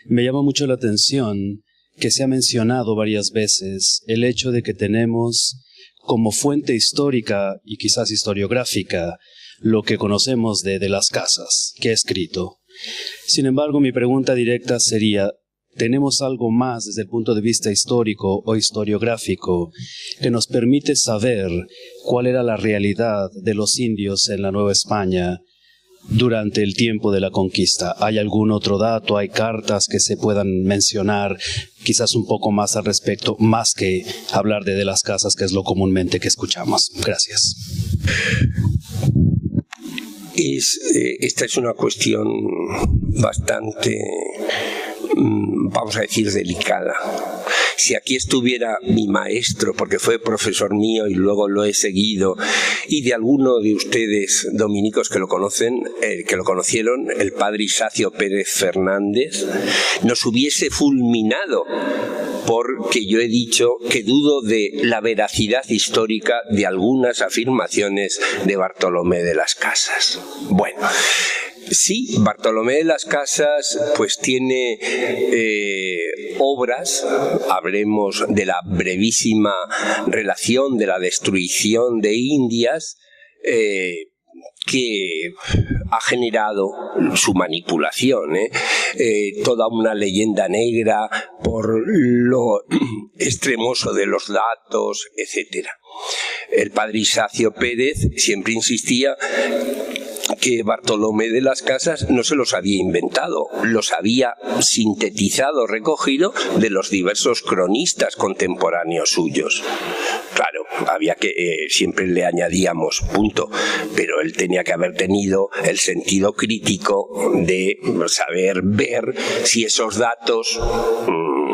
Me llama mucho la atención que se ha mencionado varias veces el hecho de que tenemos como fuente histórica y quizás historiográfica lo que conocemos de Las Casas, que ha escrito. Sin embargo, mi pregunta directa sería: ¿tenemos algo más desde el punto de vista histórico o historiográfico que nos permite saber cuál era la realidad de los indios en la Nueva España durante el tiempo de la conquista? ¿Hay algún otro dato? ¿Hay cartas que se puedan mencionar quizás un poco más al respecto, más que hablar de Las Casas, que es lo comúnmente que escuchamos? Gracias. Esta es una cuestión bastante, vamos a decir, delicada. Si aquí estuviera mi maestro, porque fue profesor mío y luego lo he seguido, y de alguno de ustedes dominicos que lo conocen, que lo conocieron, el padre Isacio Pérez Fernández, nos hubiese fulminado, porque yo he dicho que dudo de la veracidad histórica de algunas afirmaciones de Bartolomé de las Casas. Bueno, sí, Bartolomé de las Casas pues tiene obras. Hablemos de la brevísima relación de la destrucción de Indias, que ha generado su manipulación, toda una leyenda negra por lo extremoso de los datos, etcétera. El padre Isacio Pérez siempre insistía que Bartolomé de las Casas no se los había inventado, los había sintetizado, recogido de los diversos cronistas contemporáneos suyos. Claro, había que, siempre le añadíamos punto, pero él tenía que haber tenido el sentido crítico de saber ver si esos datos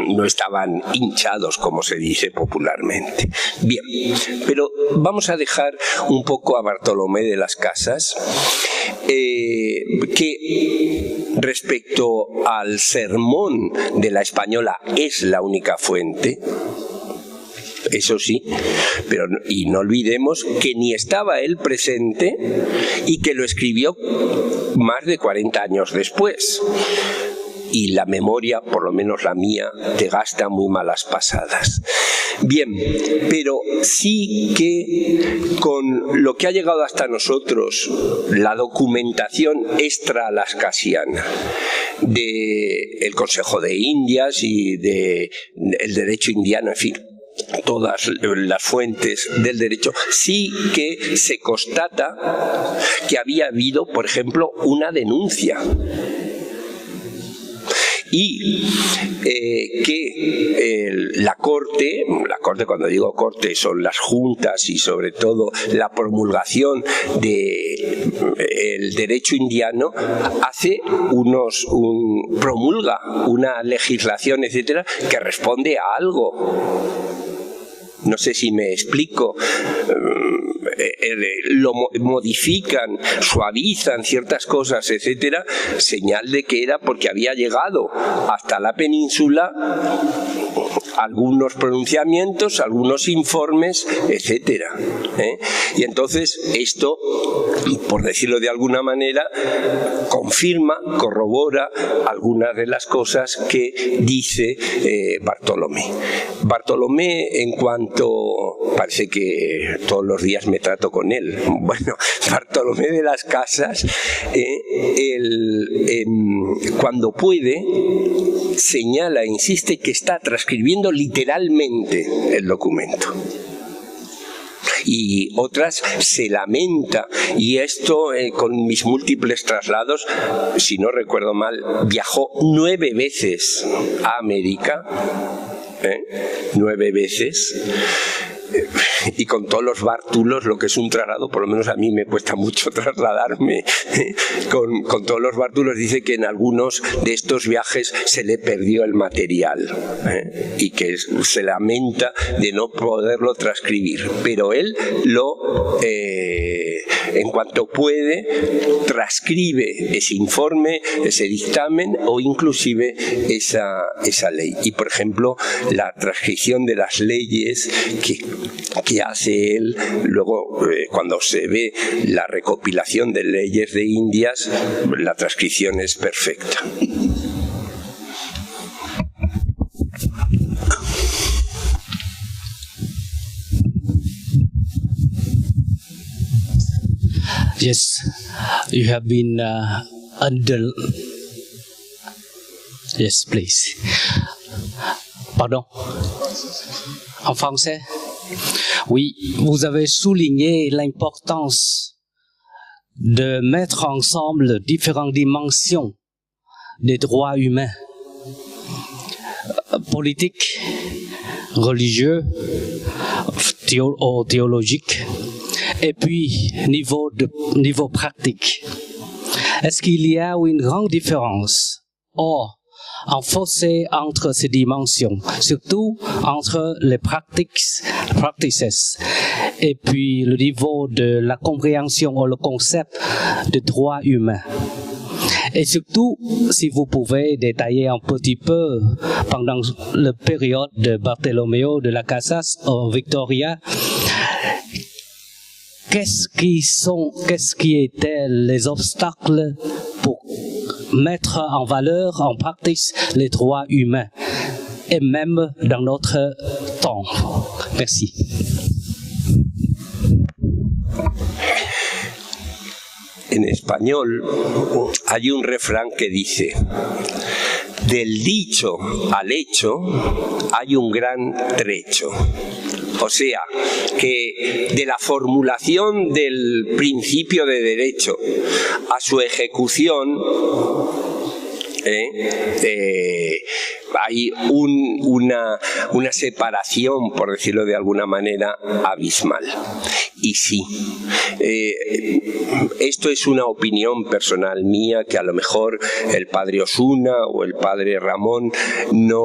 no estaban hinchados, como se dice popularmente. Bien, pero vamos a dejar un poco a Bartolomé de las Casas, que respecto al sermón de La Española es la única fuente. Eso sí, pero y no olvidemos que ni estaba él presente y que lo escribió más de 40 años después. Y la memoria, por lo menos la mía, te gasta muy malas pasadas. Bien, pero sí que con lo que ha llegado hasta nosotros, la documentación extra-lascasiana del Consejo de Indias y del derecho indiano, en fin, todas las fuentes del derecho, sí que se constata que había habido, por ejemplo, una denuncia. Y que la corte, cuando digo corte, son las juntas y sobre todo la promulgación del derecho indiano, promulga una legislación, etcétera, que responde a algo. No sé si me explico. Lo modifican, suavizan ciertas cosas, etcétera, señal de que era porque había llegado hasta la península algunos pronunciamientos, algunos informes, etcétera. Y entonces esto, por decirlo de alguna manera, confirma, corrobora algunas de las cosas que dice Bartolomé. Bartolomé, en cuanto, parece que todos los días me trato con él. Bueno, Bartolomé de las Casas, cuando puede, señala, insiste que está transcribiendo literalmente el documento. Y otras se lamenta, y esto con mis múltiples traslados, si no recuerdo mal, viajó 9 veces a América, 9 veces, y con todos los bártulos, lo que es un traslado, por lo menos a mí me cuesta mucho trasladarme, con todos los bártulos, dice que en algunos de estos viajes se le perdió el material, y que se lamenta de no poderlo transcribir, pero él en cuanto puede, transcribe ese informe, ese dictamen o inclusive esa ley. Y por ejemplo, la transcripción de las leyes que hace él, luego cuando se ve la recopilación de leyes de Indias, la transcripción es perfecta. Yes, you have been under... Yes, please. Pardon. En français? Oui, vous avez souligné l'importance de mettre ensemble différentes dimensions des droits humains, politiques, religieux, théologiques, et puis niveau pratique. Est-ce qu'il y a une grande différence un fossé entre ces dimensions, surtout entre les practices et puis le niveau de la compréhension ou le concept de droit humain? Et surtout, si vous pouvez détailler un petit peu pendant la période de Bartolomeo de las Casas au Victoria, qu'est-ce qui étaient les obstacles pour mettre en valeur, en pratique, les droits humains, et même dans notre temps? Merci. En español hay un refrán que dice: del dicho al hecho hay un gran trecho. O sea, que de la formulación del principio de derecho a su ejecución hay una separación, por decirlo de alguna manera, abismal. Y sí, esto es una opinión personal mía que a lo mejor el padre Osuna o el padre Ramón no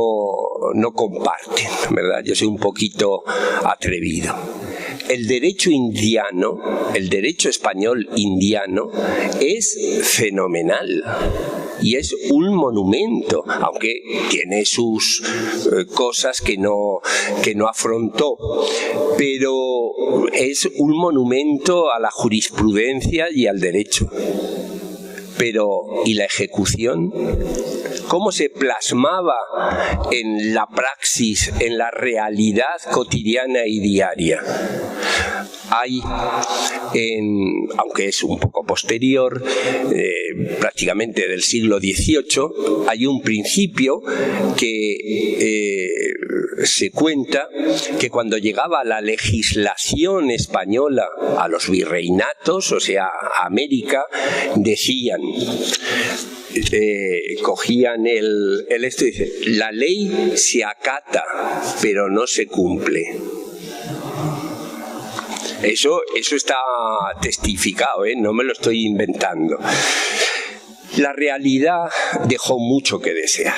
comparten, ¿verdad? Yo soy un poquito atrevido. El derecho indiano, el derecho español indiano, es fenomenal. Y es un monumento, aunque tiene sus cosas que no afrontó, pero es un monumento a la jurisprudencia y al derecho. Pero, ¿y la ejecución? ¿Cómo se plasmaba en la praxis, en la realidad cotidiana y diaria? Hay, aunque es un poco posterior, prácticamente del siglo XVIII, hay un principio que se cuenta que cuando llegaba la legislación española a los virreinatos, o sea, a América, decían, cogían el esto y dice, la ley se acata, pero no se cumple. Eso está testificado, no me lo estoy inventando. La realidad dejó mucho que desear,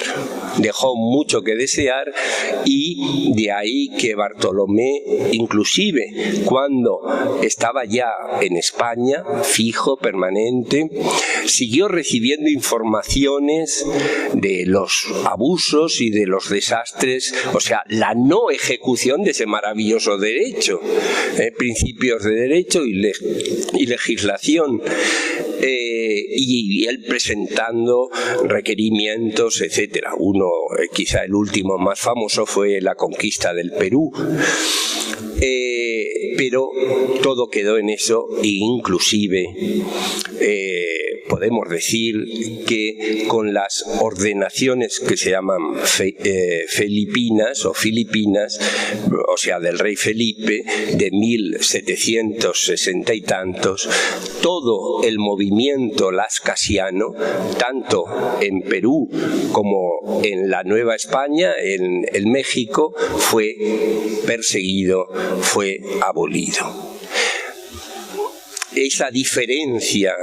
y de ahí que Bartolomé, inclusive cuando estaba ya en España, fijo, permanente, siguió recibiendo informaciones de los abusos y de los desastres, o sea, la no ejecución de ese maravilloso derecho, principios de derecho y legislación, y él presentando requerimientos, etcétera. Uno, quizá el último más famoso, fue la conquista del Perú. Pero todo quedó en eso, e inclusive podemos decir que con las ordenaciones que se llaman filipinas, o sea, del rey Felipe, de 1760 y tantos, todo el movimiento lascasiano, tanto en Perú como en la Nueva España, en México, fue perseguido, fue abolido. Esa diferencia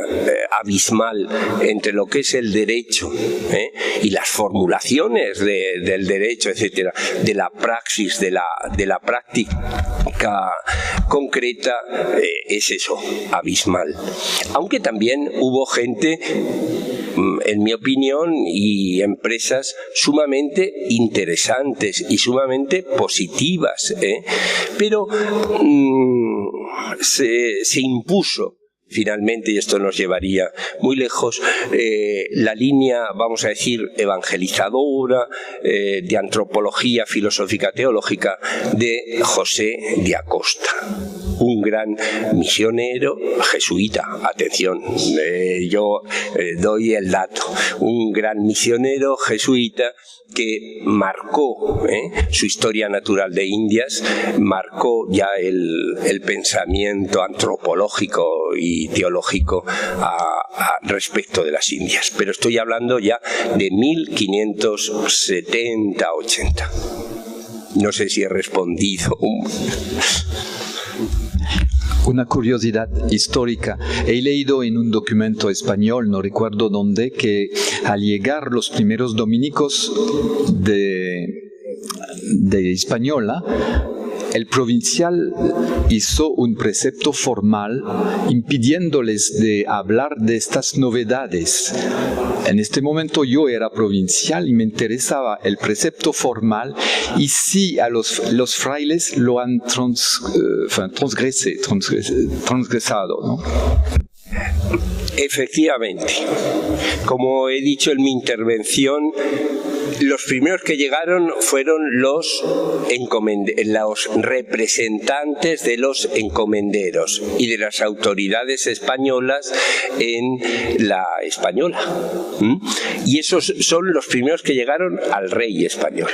abismal entre lo que es el derecho y las formulaciones del derecho, etcétera, de la praxis, de la práctica concreta, es eso, abismal. Aunque también hubo gente, en mi opinión, y empresas sumamente interesantes y sumamente positivas, pero se impuso finalmente, y esto nos llevaría muy lejos, la línea, vamos a decir, evangelizadora, de antropología filosófica teológica de José de Acosta, un gran misionero jesuita. Atención, yo doy el dato, un gran misionero jesuita que marcó su historia natural de Indias, marcó ya el pensamiento antropológico y teológico respecto de las Indias. Pero estoy hablando ya de 1570-80. No sé si he respondido. Una curiosidad histórica. He leído en un documento español, no recuerdo dónde, que al llegar los primeros dominicos de Hispaniola, el provincial hizo un precepto formal impidiéndoles de hablar de estas novedades. En este momento yo era provincial y me interesaba el precepto formal, y si a los frailes lo han transgresado, ¿no? Efectivamente, como he dicho en mi intervención, los primeros que llegaron fueron los representantes de los encomenderos y de las autoridades españolas en la española. Y esos son los primeros que llegaron al rey español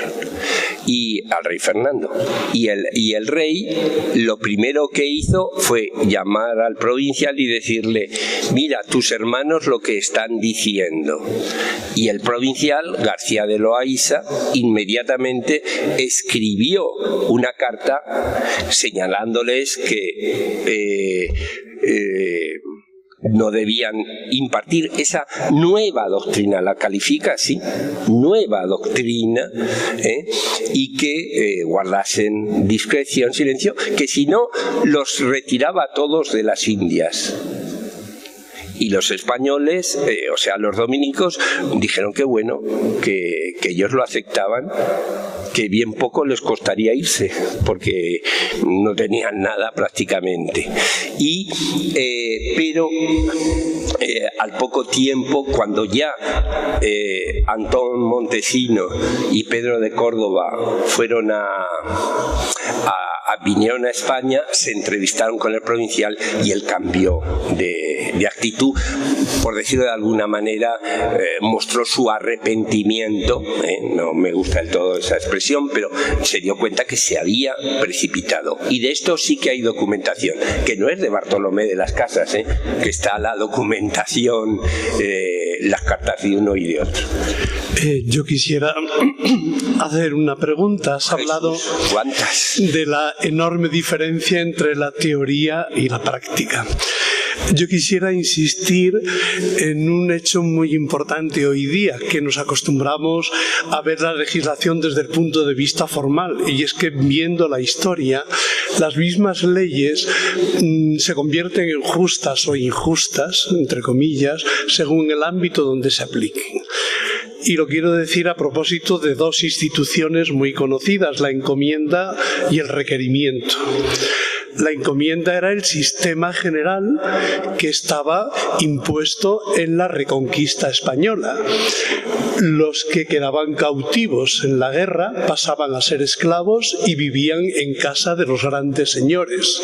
y al rey Fernando. Y el rey lo primero que hizo fue llamar al provincial y decirle: mira, tus hermanos lo que están diciendo. Y el provincial, García de Loaiza, inmediatamente escribió una carta señalándoles que no debían impartir esa nueva doctrina, la califica así, nueva doctrina, y que guardasen discreción, silencio, que si no los retiraba a todos de las Indias. Y los españoles, o sea, los dominicos, dijeron que bueno, que ellos lo aceptaban, que bien poco les costaría irse, porque no tenían nada prácticamente. Pero al poco tiempo, cuando ya Antón Montesino y Pedro de Córdoba fueron vinieron a España, se entrevistaron con el provincial y él cambió de actitud, por decirlo de alguna manera, mostró su arrepentimiento, no me gusta del todo esa expresión, pero se dio cuenta que se había precipitado. Y de esto sí que hay documentación, que no es de Bartolomé de las Casas, que está la documentación, las cartas de uno y de otro. Yo quisiera hacer una pregunta. Has hablado de la enorme diferencia entre la teoría y la práctica. Yo quisiera insistir en un hecho muy importante hoy día, que nos acostumbramos a ver la legislación desde el punto de vista formal, y es que viendo la historia, las mismas leyes se convierten en justas o injustas, entre comillas, según el ámbito donde se apliquen. Y lo quiero decir a propósito de dos instituciones muy conocidas, la encomienda y el requerimiento. La encomienda era el sistema general que estaba impuesto en la Reconquista española. Los que quedaban cautivos en la guerra pasaban a ser esclavos y vivían en casa de los grandes señores.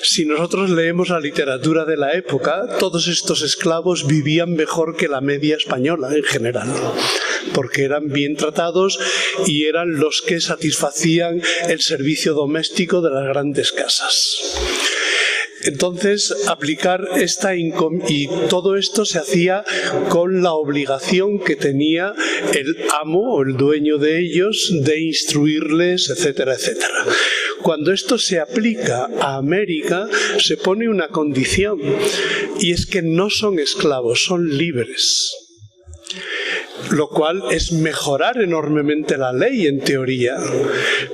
Si nosotros leemos la literatura de la época, todos estos esclavos vivían mejor que la media española en general, porque eran bien tratados y eran los que satisfacían el servicio doméstico de las grandes casas. Entonces, aplicar y todo esto se hacía con la obligación que tenía el amo o el dueño de ellos de instruirles, etcétera, etcétera. Cuando esto se aplica a América, se pone una condición, y es que no son esclavos, son libres. Lo cual es mejorar enormemente la ley en teoría,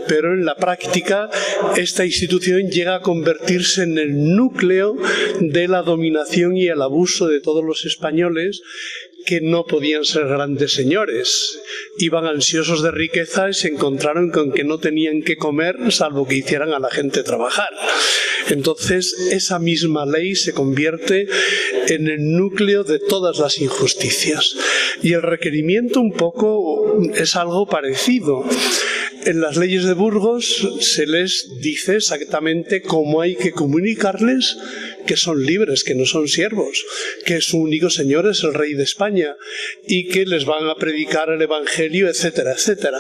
pero en la práctica esta institución llega a convertirse en el núcleo de la dominación y el abuso de todos los españoles, que no podían ser grandes señores. Iban ansiosos de riqueza y se encontraron con que no tenían que comer salvo que hicieran a la gente trabajar. Entonces esa misma ley se convierte en el núcleo de todas las injusticias. Y el requerimiento un poco es algo parecido. En las leyes de Burgos se les dice exactamente cómo hay que comunicarles que son libres, que no son siervos, que su único señor es el rey de España y que les van a predicar el evangelio, etcétera, etcétera.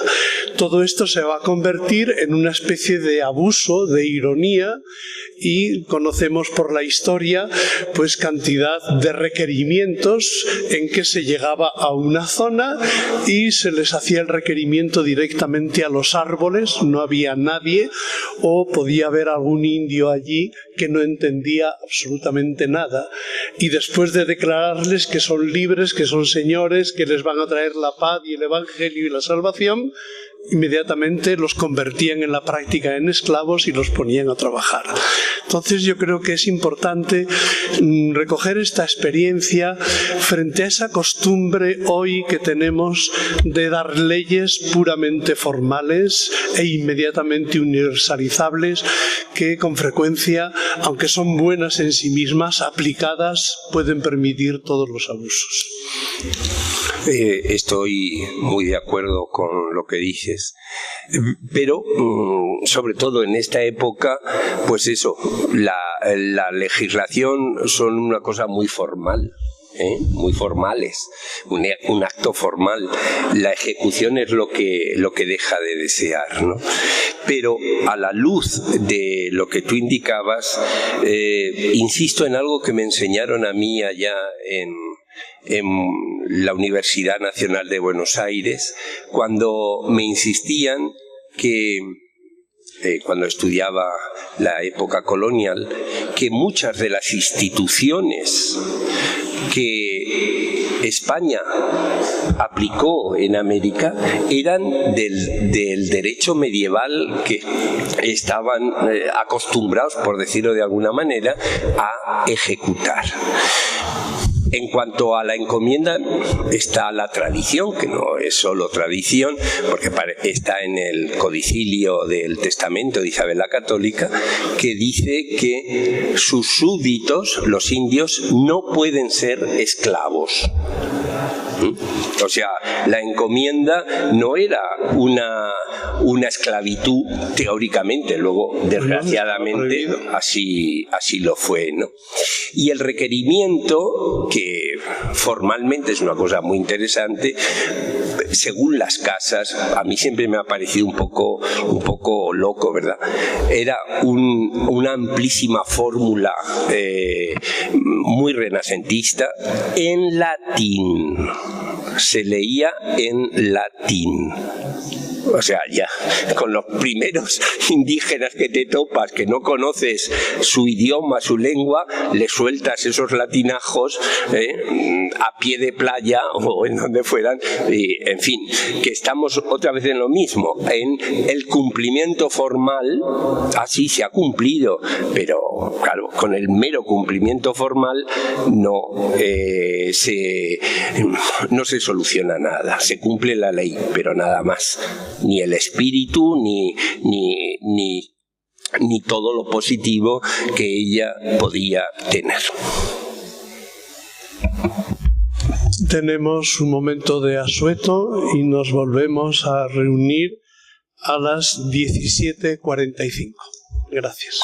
Todo esto se va a convertir en una especie de abuso, de ironía, y conocemos por la historia pues cantidad de requerimientos en que se llegaba a una zona y se les hacía el requerimiento directamente a los árboles, no había nadie, o podía haber algún indio allí que no entendía absolutamente nada, y después de declararles que son libres, que son señores, que les van a traer la paz y el evangelio y la salvación, inmediatamente los convertían en la práctica en esclavos y los ponían a trabajar. Entonces yo creo que es importante recoger esta experiencia frente a esa costumbre hoy que tenemos de dar leyes puramente formales e inmediatamente universalizables, que con frecuencia, aunque son buenas en sí mismas, aplicadas pueden permitir todos los abusos. Estoy muy de acuerdo con lo que dices, pero sobre todo en esta época, pues eso, la legislación son una cosa muy formal. Muy formales, un acto formal. La ejecución es lo que deja de desear, ¿no? Pero a la luz de lo que tú indicabas, insisto en algo que me enseñaron a mí allá en la Universidad Nacional de Buenos Aires, cuando me insistían que cuando estudiaba la época colonial, que muchas de las instituciones que España aplicó en América eran del derecho medieval que estaban acostumbrados, por decirlo de alguna manera, a ejecutar. En cuanto a la encomienda, está la tradición, que no es solo tradición, porque está en el codicilio del testamento de Isabel la Católica, que dice que sus súbditos, los indios, no pueden ser esclavos. O sea, la encomienda no era una esclavitud teóricamente, luego desgraciadamente así lo fue, ¿no? Y el requerimiento, que formalmente es una cosa muy interesante, según las casas, a mí siempre me ha parecido un poco loco, ¿verdad? Era una amplísima fórmula muy renacentista en latín. Se leía en latín. O sea, ya con los primeros indígenas que te topas, que no conoces su idioma, su lengua, le sueltas esos latinajos a pie de playa o en donde fueran, y, en fin, que estamos otra vez en lo mismo, en el cumplimiento formal. Así se ha cumplido, pero claro, con el mero cumplimiento formal no se soluciona nada. Se cumple la ley, pero nada más. Ni el espíritu, ni todo lo positivo que ella podía tener. Tenemos un momento de asueto y nos volvemos a reunir a las 17:45. Gracias.